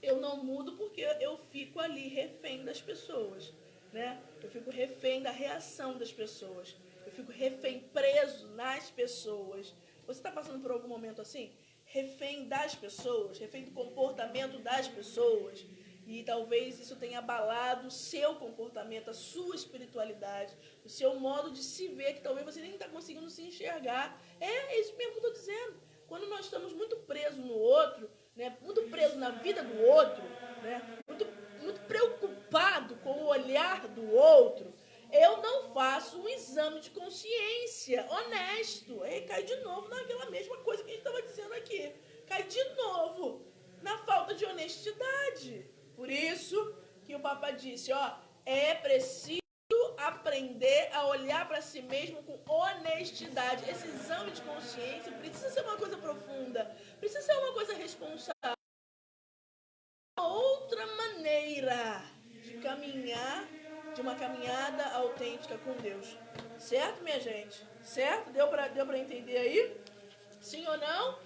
eu não mudo porque eu fico ali refém das pessoas, né? Eu fico refém da reação das pessoas. Eu fico refém, preso nas pessoas. Você está passando por algum momento assim? Refém das pessoas, refém do comportamento das pessoas. E talvez isso tenha abalado o seu comportamento, a sua espiritualidade, o seu modo de se ver, que talvez você nem está conseguindo se enxergar. É isso mesmo que eu estou dizendo. Quando nós estamos muito presos no outro, né, muito preso na vida do outro, né, muito preocupado com o olhar do outro, eu não faço um exame de consciência honesto. E cai de novo naquela mesma coisa que a gente estava dizendo aqui. Cai de novo na falta de honestidade. Por isso que o Papa disse, ó, é preciso aprender a olhar para si mesmo com honestidade. Esse exame de consciência precisa ser uma coisa profunda, precisa ser uma coisa responsável. Outra maneira de caminhar, de uma caminhada autêntica com Deus. Certo, minha gente? Certo? Deu para entender aí? Sim ou não?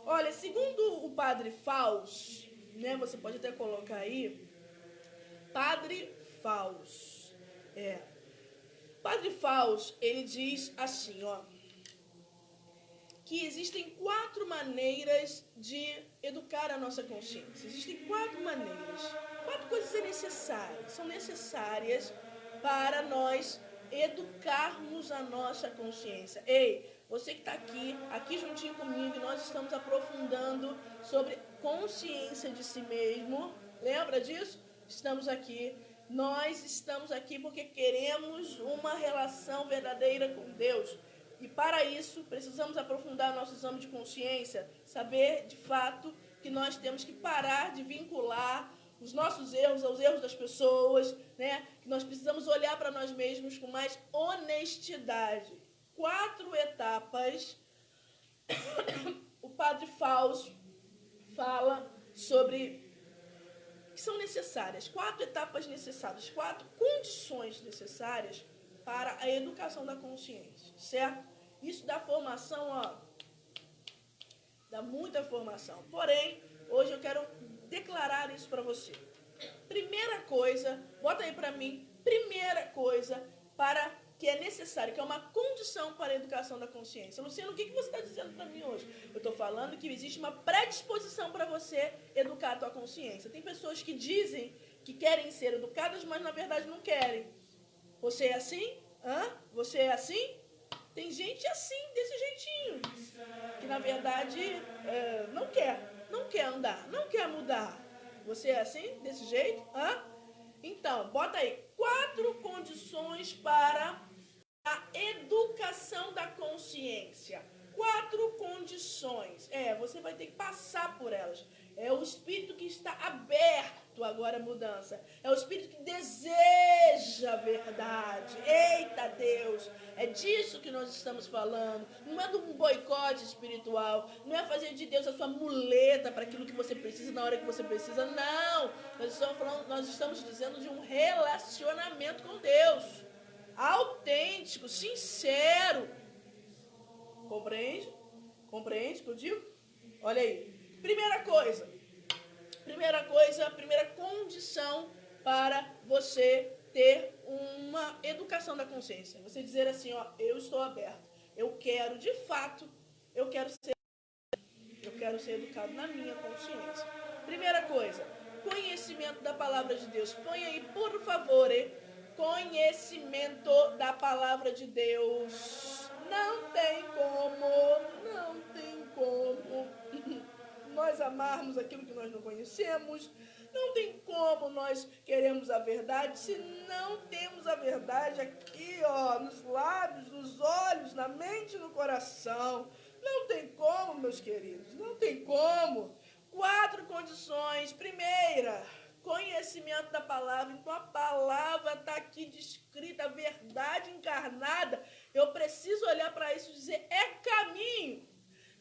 Olha, segundo o Padre Faus, né, você pode até colocar aí, Padre Faus. Padre Faus, ele diz assim, ó, que existem 4 maneiras de educar a nossa consciência. Existem 4 maneiras. 4 coisas são necessárias para nós educarmos a nossa consciência. Ei, você que está aqui juntinho comigo, nós estamos aprofundando sobre consciência de si mesmo. Lembra disso? Nós estamos aqui porque queremos uma relação verdadeira com Deus. E para isso, precisamos aprofundar nosso exame de consciência, saber de fato que nós temos que parar de vincular os nossos erros aos erros das pessoas, né? Que nós precisamos olhar para nós mesmos com mais honestidade. 4 etapas. O Padre Faus fala sobre que são necessárias, 4 etapas necessárias, 4 condições necessárias para a educação da consciência, certo? Isso dá formação, ó, dá muita formação. Porém, hoje eu quero declarar isso para você. Primeira coisa, bota aí para mim, primeira coisa para que é necessário, que é uma condição para a educação da consciência. Luciano, o que você está dizendo para mim hoje? Eu estou falando que existe uma predisposição para você educar a tua consciência. Tem pessoas que dizem que querem ser educadas, mas na verdade não querem. Você é assim? Você é assim? Tem gente assim, desse jeitinho, que na verdade não quer andar, não quer mudar. Você é assim, desse jeito? Então, bota aí, 4 condições para a educação da consciência. 4 condições. Você vai ter que passar por elas. É o espírito que está aberto agora à mudança. É o espírito que deseja a verdade. Eita Deus! É disso que nós estamos falando. Não é de um boicote espiritual. Não é fazer de Deus a sua muleta para aquilo que você precisa na hora que você precisa. Não! Nós estamos dizendo de um relacionamento com Deus. Autêntico, sincero. Compreende? Compreende o que eu digo? Olha aí. Primeira condição para você ter uma educação da consciência. Você dizer assim, eu estou aberto. Eu quero, de fato, eu quero ser educado na minha consciência. Primeira coisa, conhecimento da palavra de Deus. Põe aí, por favor, conhecimento da palavra de Deus. Não tem como nós amarmos aquilo que nós não conhecemos. Não tem como nós queremos a verdade se não temos a verdade aqui, nos lábios, nos olhos, na mente e no coração. Não tem como, meus queridos, não tem como. 4 condições. Primeira, conhecimento da palavra. Então a palavra está aqui descrita, a verdade encarnada. Eu preciso olhar para isso e dizer, é caminho.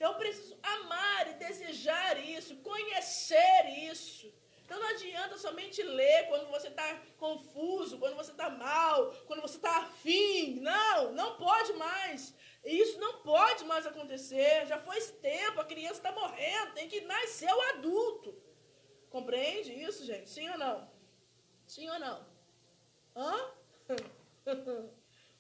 Eu preciso amar e desejar isso, conhecer isso. Então não adianta somente ler quando você está confuso, quando você está mal, quando você está afim. Não pode mais. Isso não pode mais acontecer. Já foi esse tempo, a criança está morrendo, tem que nascer o adulto. Compreende isso, gente? Sim ou não? Sim ou não?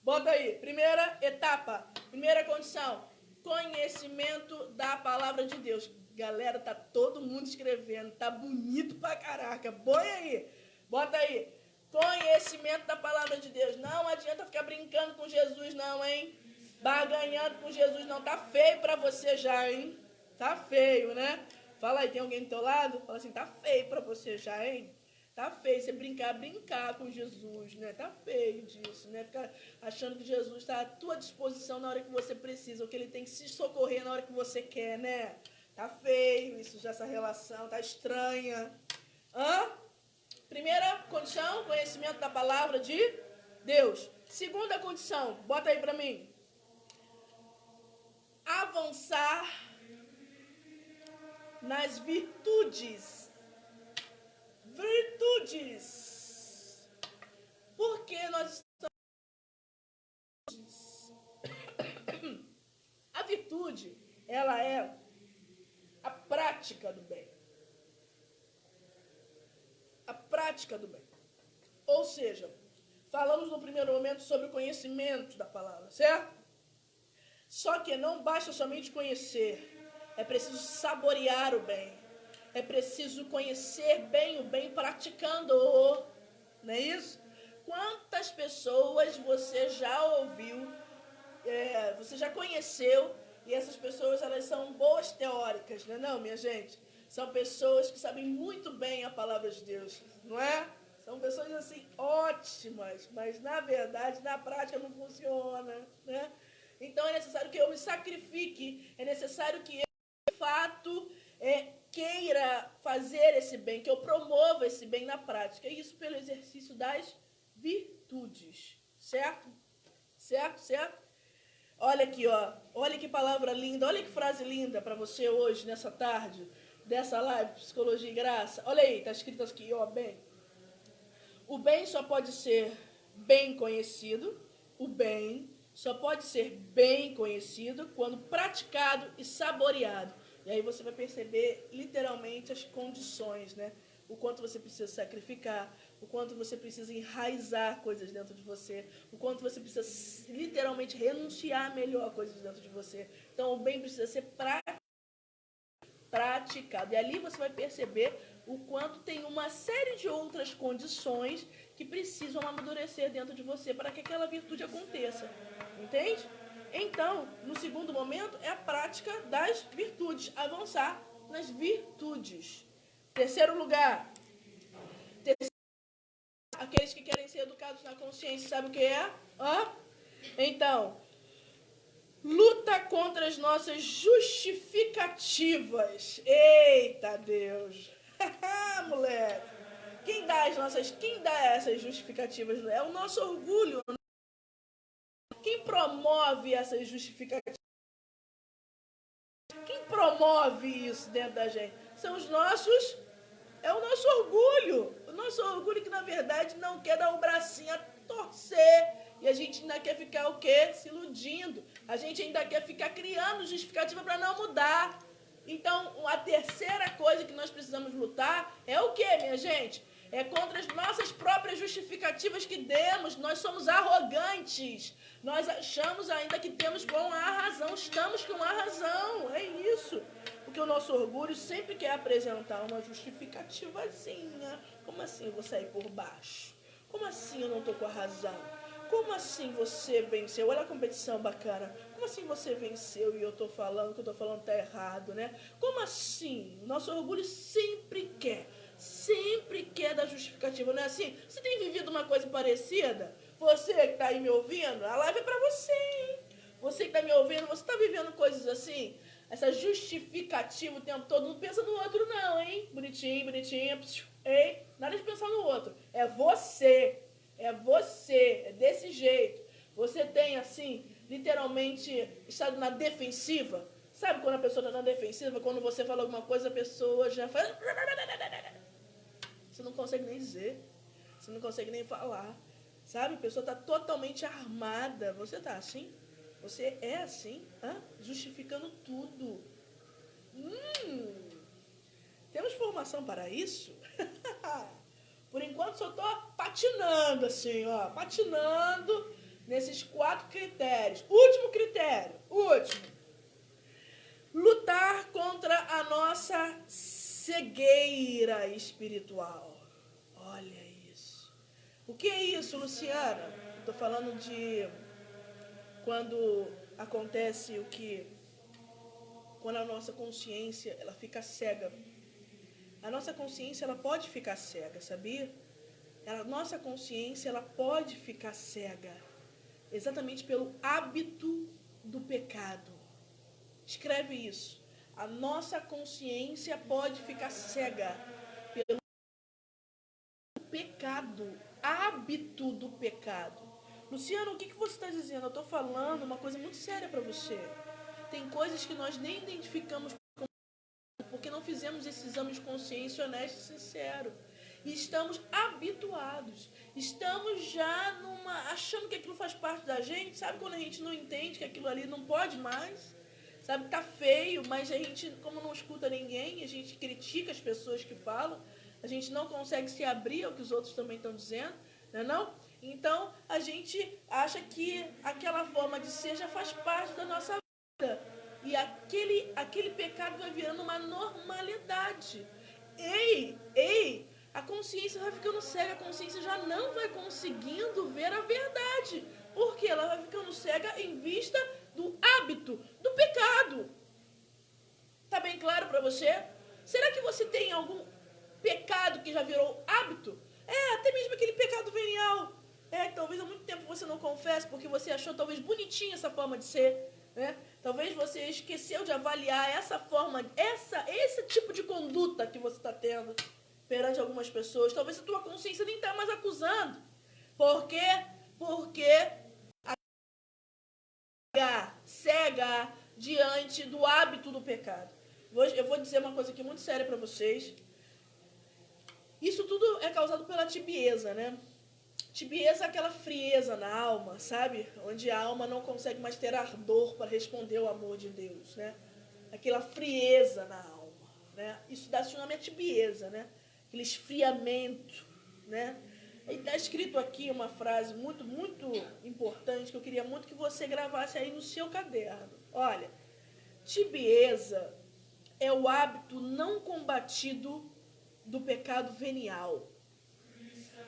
Bota aí, primeira etapa, primeira condição. Conhecimento da palavra de Deus. Galera, tá todo mundo escrevendo. Tá bonito pra caraca. Põe aí. Bota aí. Conhecimento da palavra de Deus. Não adianta ficar brincando com Jesus não, hein? Barganhando com Jesus não. Tá feio pra você já, hein? Tá feio, né? Fala aí, tem alguém do teu lado? Fala assim, tá feio pra você já, hein? Tá feio você brincar com Jesus, né? Tá feio disso, né? Ficar achando que Jesus está à tua disposição na hora que você precisa, ou que ele tem que se socorrer na hora que você quer, né? Tá feio isso, já essa relação, tá estranha. Primeira condição, conhecimento da palavra de Deus. Segunda condição, bota aí pra mim. Avançar nas virtudes. Porque nós estamos... A virtude, ela é a prática do bem. A prática do bem. Ou seja, falamos no primeiro momento sobre o conhecimento da palavra, certo? Só que não basta somente conhecer. É preciso saborear o bem. É preciso conhecer bem o bem praticando-o. Não é isso? Quantas pessoas você já ouviu, você já conheceu, e essas pessoas, elas são boas teóricas, não é não, minha gente? São pessoas que sabem muito bem a palavra de Deus, não é? São pessoas, assim, ótimas, mas, na verdade, na prática não funciona, né? Então, é necessário que eu me sacrifique, é necessário que eu, de fato, queira fazer esse bem, que eu promova esse bem na prática. E isso pelo exercício das virtudes, certo? Certo? Olha aqui, olha que palavra linda, olha que frase linda para você hoje, nessa tarde, dessa live, Psicologia e Graça. Olha aí, tá escrito aqui, bem. O bem só pode ser bem conhecido, o bem só pode ser bem conhecido quando praticado e saboreado. E aí você vai perceber literalmente as condições, né? O quanto você precisa sacrificar, o quanto você precisa enraizar coisas dentro de você, o quanto você precisa literalmente renunciar melhor coisas dentro de você. Então, o bem precisa ser praticado. E ali você vai perceber o quanto tem uma série de outras condições que precisam amadurecer dentro de você para que aquela virtude aconteça. Entende? Então, no segundo momento, é a prática das virtudes. Avançar nas virtudes. Terceiro lugar, aqueles que querem ser educados na consciência, sabe o que é? Então, luta contra as nossas justificativas. Eita Deus! Moleque! Quem dá essas justificativas? É o nosso orgulho. Quem promove essas justificativas? Quem promove isso dentro da gente? São os nossos... É o nosso orgulho. O nosso orgulho que, na verdade, não quer dar o bracinho a torcer. E a gente ainda quer ficar o quê? Se iludindo. A gente ainda quer ficar criando justificativa para não mudar. Então, a terceira coisa que nós precisamos lutar é o quê, minha gente? É contra as nossas próprias justificativas que demos. Nós somos arrogantes. Nós achamos ainda que temos com a razão. Estamos com a razão. É isso. Porque o nosso orgulho sempre quer apresentar uma justificativazinha. Como assim eu vou sair por baixo? Como assim eu não estou com a razão? Como assim você venceu? Olha a competição bacana. Como assim você venceu e eu estou falando, o que eu estou falando está errado, né? Como assim? Nosso orgulho sempre quer dar justificativa, não é assim? Você tem vivido uma coisa parecida? Você que está aí me ouvindo, a live é para você, hein? Você que está me ouvindo, você está vivendo coisas assim? Essa justificativa o tempo todo, não pensa no outro não, hein? Bonitinho, hein? Nada de pensar no outro. É você, é desse jeito. Você tem, assim, literalmente, estado na defensiva. Sabe quando a pessoa está na defensiva? Quando você fala alguma coisa, a pessoa já faz... Você não consegue nem dizer. Você não consegue nem falar. Sabe? A pessoa está totalmente armada. Você está assim? Você é assim? Justificando tudo. Temos formação para isso? Por enquanto só estou patinando assim, patinando nesses 4 critérios. Último critério, lutar contra a nossa cegueira espiritual. Olha isso. O que é isso, Luciana? Estou falando de quando acontece o que... Quando a nossa consciência ela fica cega. A nossa consciência ela pode ficar cega, sabia? A nossa consciência ela pode ficar cega exatamente pelo hábito do pecado. Escreve isso. A nossa consciência pode ficar cega pelo pecado, hábito do pecado. Luciano, o que você está dizendo? Eu estou falando uma coisa muito séria para você. Tem coisas que nós nem identificamos porque não fizemos esse exame de consciência honesto e sincero. E estamos habituados. Estamos já achando que aquilo faz parte da gente. Sabe quando a gente não entende que aquilo ali não pode mais? Sabe, tá feio, mas a gente, como não escuta ninguém, a gente critica as pessoas que falam, a gente não consegue se abrir ao que os outros também estão dizendo, não? Então, a gente acha que aquela forma de ser já faz parte da nossa vida. E aquele pecado vai virando uma normalidade. Ei, a consciência vai ficando cega, a consciência já não vai conseguindo ver a verdade. Porque ela vai ficando cega em vista do hábito, do pecado. Tá bem claro para você? Será que você tem algum pecado que já virou hábito? Até mesmo aquele pecado venial. Talvez há muito tempo você não confesse porque você achou talvez bonitinha essa forma de ser. Talvez você esqueceu de avaliar essa forma, esse tipo de conduta que você está tendo perante algumas pessoas. Talvez a tua consciência nem está mais acusando. Por quê? Porque cega diante do hábito do pecado. Eu vou dizer uma coisa aqui muito séria para vocês. Isso tudo é causado pela tibieza, né? Tibieza é aquela frieza na alma, sabe? Onde a alma não consegue mais ter ardor para responder ao amor de Deus, né? Aquela frieza na alma, né? Isso dá-se o nome a tibieza, né? Aquele esfriamento, né? Está escrito aqui uma frase muito, muito importante que eu queria muito que você gravasse aí no seu caderno. Olha, tibieza é o hábito não combatido do pecado venial.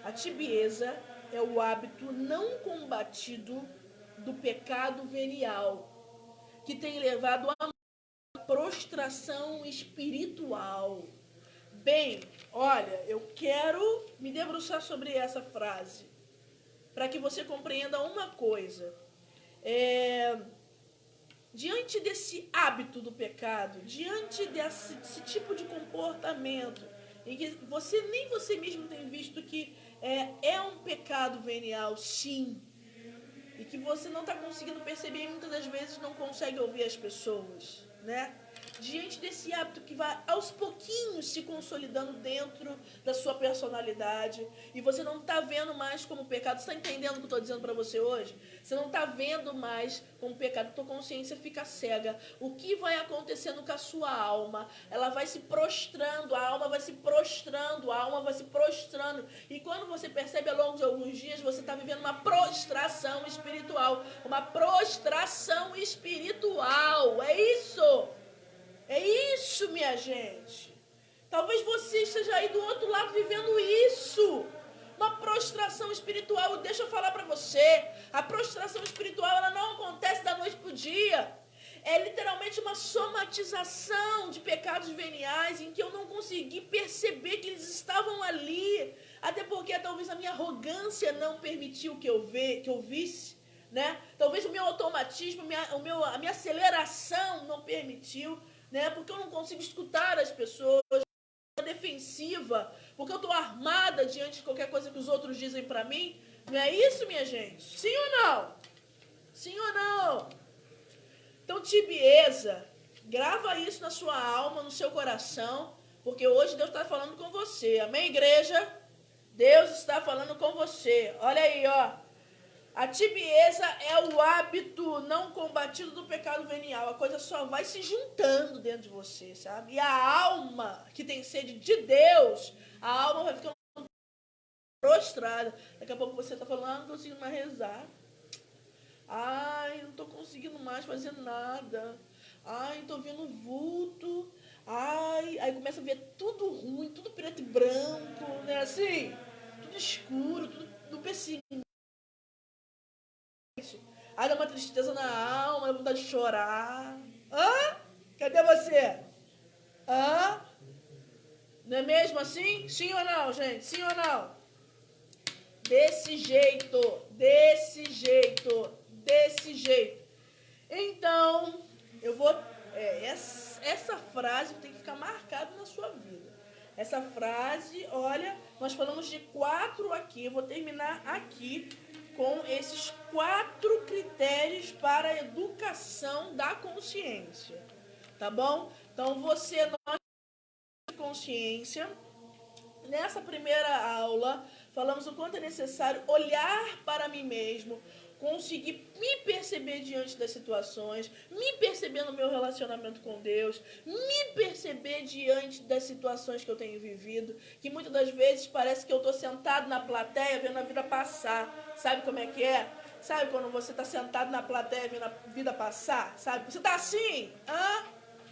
A tibieza é o hábito não combatido do pecado venial, que tem levado a prostração espiritual. Bem, olha, eu quero me debruçar sobre essa frase, para que você compreenda uma coisa. Diante desse hábito do pecado, diante desse tipo de comportamento, em que nem você mesmo tem visto que é um pecado venial, sim, e que você não está conseguindo perceber e muitas das vezes não consegue ouvir as pessoas, né? Diante desse hábito que vai aos pouquinhos se consolidando dentro da sua personalidade e você não está vendo mais como pecado. Você está entendendo o que eu estou dizendo para você hoje? Você não está vendo mais como pecado, tua consciência fica cega. O que vai acontecendo com a sua alma? Ela vai se prostrando, a alma vai se prostrando, a alma vai se prostrando. E quando você percebe ao longo de alguns dias, você está vivendo uma prostração espiritual. Uma prostração espiritual. É isso! É isso, minha gente. Talvez você esteja aí do outro lado vivendo isso. Uma prostração espiritual. Deixa eu falar para você. A prostração espiritual, ela não acontece da noite para o dia. É literalmente uma somatização de pecados veniais em que eu não consegui perceber que eles estavam ali. Até porque talvez a minha arrogância não permitiu que eu visse. Né? Talvez o meu automatismo, a minha aceleração não permitiu. Né? Porque eu não consigo escutar as pessoas, defensiva, porque eu estou armada diante de qualquer coisa que os outros dizem para mim. Não é isso, minha gente? Sim ou não? Sim ou não? Então, tibieza, grava isso na sua alma, no seu coração, porque hoje Deus está falando com você. Amém, igreja? Deus está falando com você. Olha aí, ó. A tibieza é o hábito não combatido do pecado venial. A coisa só vai se juntando dentro de você, sabe? E a alma que tem sede de Deus, a alma vai ficando prostrada. Daqui a pouco você está falando, não estou conseguindo mais rezar. Ai, não estou conseguindo mais fazer nada. Ai, estou vendo vulto. Ai, aí começa a ver tudo ruim, tudo preto e branco, né? Assim, tudo escuro, tudo pessimismo. Aí dá uma tristeza na alma, dá vontade de chorar. Hã? Cadê você? Hã? Não é mesmo assim? Sim ou não, gente? Sim ou não? Desse jeito, desse jeito, desse jeito. Então, eu vou... essa frase tem que ficar marcada na sua vida. Essa frase, olha, nós falamos de 4 aqui. Eu vou terminar aqui com esses 4 critérios para a educação da consciência, tá bom? Então, você não tem consciência. Nessa primeira aula, falamos o quanto é necessário olhar para mim mesmo, conseguir me perceber diante das situações, me perceber no meu relacionamento com Deus, me perceber diante das situações que eu tenho vivido, que muitas das vezes parece que eu estou sentado na plateia vendo a vida passar. Sabe como é que é? Sabe quando você está sentado na plateia vendo a vida passar? Sabe? Você está assim? Hã?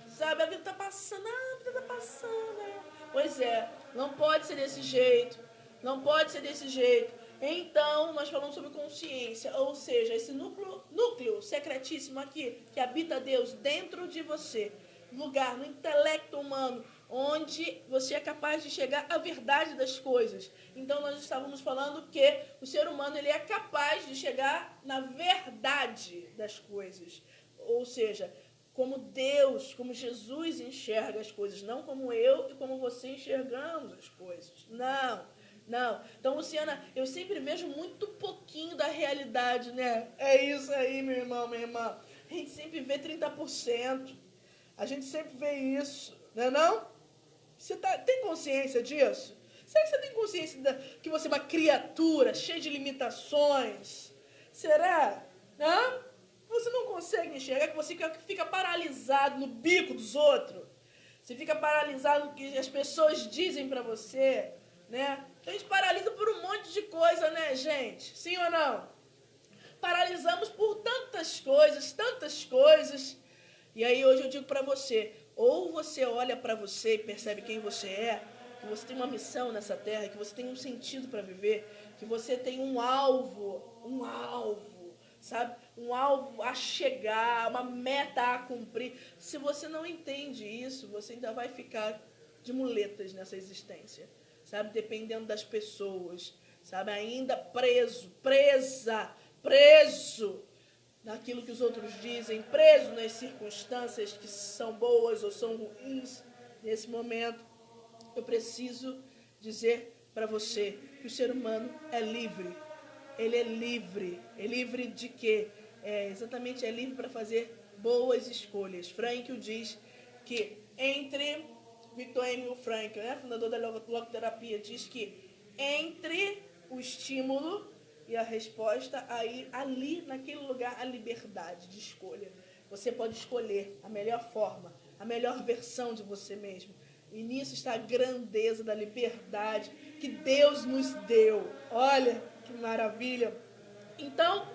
Sabe? A vida está passando. Ah, a vida está passando. Pois é, não pode ser desse jeito. Não pode ser desse jeito. Então, nós falamos sobre consciência, ou seja, esse núcleo secretíssimo aqui, que habita Deus dentro de você, lugar no intelecto humano, onde você é capaz de chegar à verdade das coisas. Então, nós estávamos falando que o ser humano ele é capaz de chegar na verdade das coisas, ou seja, como Deus, como Jesus enxerga as coisas, não como eu e como você enxergamos as coisas. Não. Então, Luciana, eu sempre vejo muito pouquinho da realidade, né? É isso aí, meu irmão, minha irmã. A gente sempre vê 30%. A gente sempre vê isso, não é não? Você tem consciência disso? Será que você tem consciência que você é uma criatura cheia de limitações? Será? Hã? Você não consegue enxergar, que você fica paralisado no bico dos outros? Você fica paralisado no que as pessoas dizem pra você, né? A gente paralisa por um monte de coisa, né, gente? Sim ou não? Paralisamos por tantas coisas, tantas coisas. E aí hoje eu digo para você, ou você olha para você e percebe quem você é, que você tem uma missão nessa terra, que você tem um sentido para viver, que você tem um alvo, sabe? Um alvo a chegar, uma meta a cumprir. Se você não entende isso, você ainda vai ficar de muletas nessa existência, sabe? Dependendo das pessoas, sabe? Ainda preso naquilo que os outros dizem, preso nas circunstâncias que são boas ou são ruins. Nesse momento, eu preciso dizer para você que o ser humano é livre. Ele é livre. É livre de quê? Exatamente, é livre para fazer boas escolhas. Frankl diz que entre Viktor Emil Frankl, né, fundador da logoterapia, diz que entre o estímulo e a resposta, aí, ali, naquele lugar, a liberdade de escolha. Você pode escolher a melhor forma, a melhor versão de você mesmo. E nisso está a grandeza da liberdade que Deus nos deu. Olha que maravilha. Então,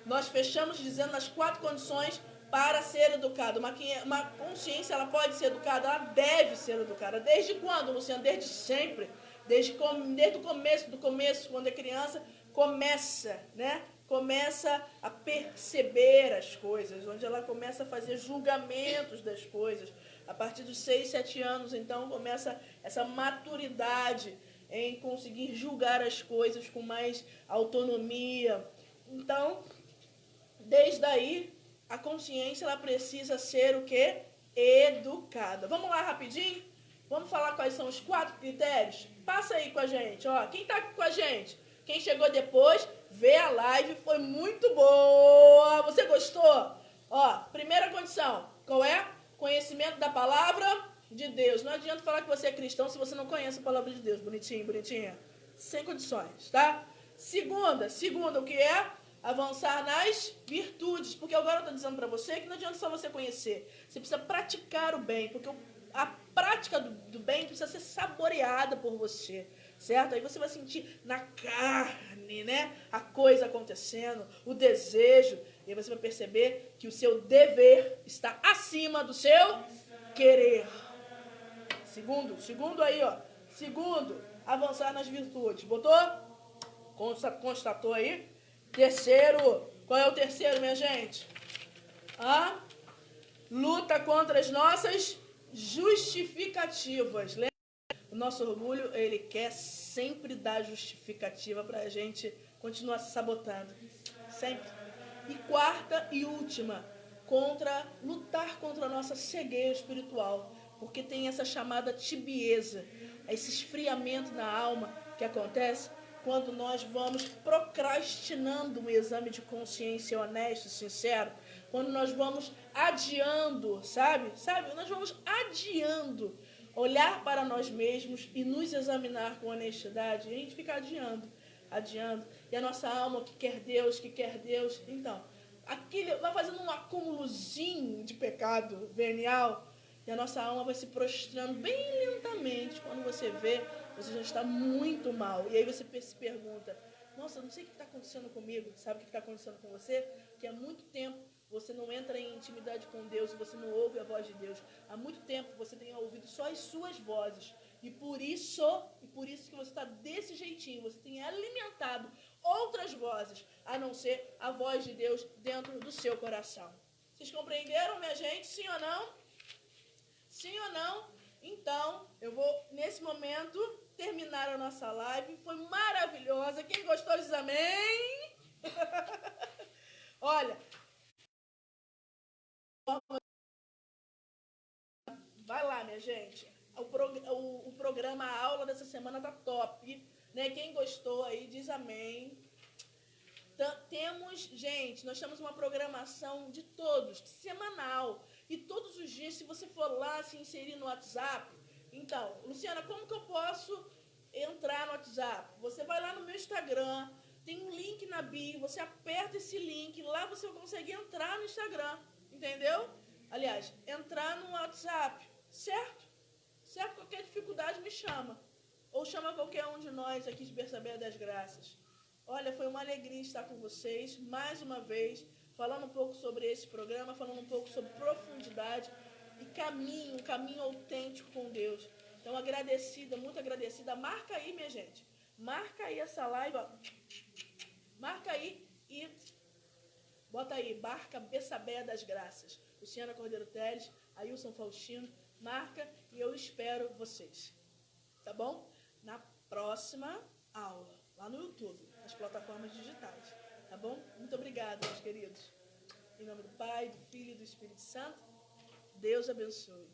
nós fechamos dizendo as 4 condições para ser educado. Uma consciência, ela pode ser educada, ela deve ser educada. Desde quando, Luciano? Desde sempre. Desde o começo, quando é criança, começa, né? Começa a perceber as coisas, onde ela começa a fazer julgamentos das coisas. A partir dos 6, 7 anos, então, começa essa maturidade em conseguir julgar as coisas com mais autonomia. Então, desde aí, a consciência ela precisa ser o quê? Educada. Vamos lá rapidinho? Vamos falar quais são os 4 critérios? Passa aí com a gente, ó. Quem tá aqui com a gente? Quem chegou depois, vê a live, foi muito boa. Você gostou? Ó, primeira condição, qual é? Conhecimento da palavra de Deus. Não adianta falar que você é cristão se você não conhece a palavra de Deus. Bonitinho, bonitinha. Sem condições, tá? Segunda, o que é? Avançar nas virtudes. Porque agora eu estou dizendo para você que não adianta só você conhecer. Você precisa praticar o bem, porque a prática do bem precisa ser saboreada por você, certo? Aí você vai sentir na carne, né? A coisa acontecendo, o desejo. E aí você vai perceber que o seu dever está acima do seu querer. Segundo aí, ó. Segundo, avançar nas virtudes. Botou? Constatou aí? Terceiro, qual é o terceiro, minha gente? Luta contra as nossas justificativas. Lembra? O nosso orgulho, ele quer sempre dar justificativa pra gente continuar se sabotando. Sempre. E quarta e última, lutar contra a nossa cegueira espiritual. Porque tem essa chamada tibieza, esse esfriamento na alma que acontece quando nós vamos procrastinando um exame de consciência honesto, sincero, quando nós vamos adiando, sabe? Nós vamos adiando olhar para nós mesmos e nos examinar com honestidade, e a gente fica adiando, e a nossa alma que quer Deus, então, aquilo vai fazendo um acúmulozinho de pecado venial, e a nossa alma vai se prostrando bem lentamente. Quando você vê, você já está muito mal. E aí você se pergunta, nossa, eu não sei o que está acontecendo comigo. Sabe o que está acontecendo com você? Que há muito tempo você não entra em intimidade com Deus e você não ouve a voz de Deus. Há muito tempo você tem ouvido só as suas vozes. E por isso que você está desse jeitinho. Você tem alimentado outras vozes, a não ser a voz de Deus dentro do seu coração. Vocês compreenderam, minha gente? Sim ou não? Sim ou não? Então, eu vou, nesse momento, terminar a nossa live. Foi maravilhosa. Quem gostou diz amém. Olha, vai lá, minha gente. O programa, a aula dessa semana tá top. Né? Quem gostou aí diz amém. Gente, nós temos uma programação de todos, semanal. E todos os dias, se você for lá se inserir no WhatsApp, então, Luciana, como que eu posso entrar no WhatsApp? Você vai lá no meu Instagram, tem um link na bio, você aperta esse link, lá você consegue entrar no Instagram, entendeu? Aliás, entrar no WhatsApp, certo? Certo? Qualquer dificuldade me chama, ou chama qualquer um de nós aqui de Berçabeia das Graças. Olha, foi uma alegria estar com vocês, mais uma vez, falando um pouco sobre esse programa, falando um pouco sobre profundidade e caminho, um caminho autêntico com Deus. Então, agradecida, muito agradecida. Marca aí, minha gente. Marca aí essa live, ó. Marca aí e bota aí, Barca Berçabeia das Graças. Luciana Cordeiro Teles, Ailson Faustino, marca e eu espero vocês. Tá bom? Na próxima aula, lá no YouTube, nas plataformas digitais. Tá bom? Muito obrigada, meus queridos. Em nome do Pai, do Filho e do Espírito Santo, Deus abençoe.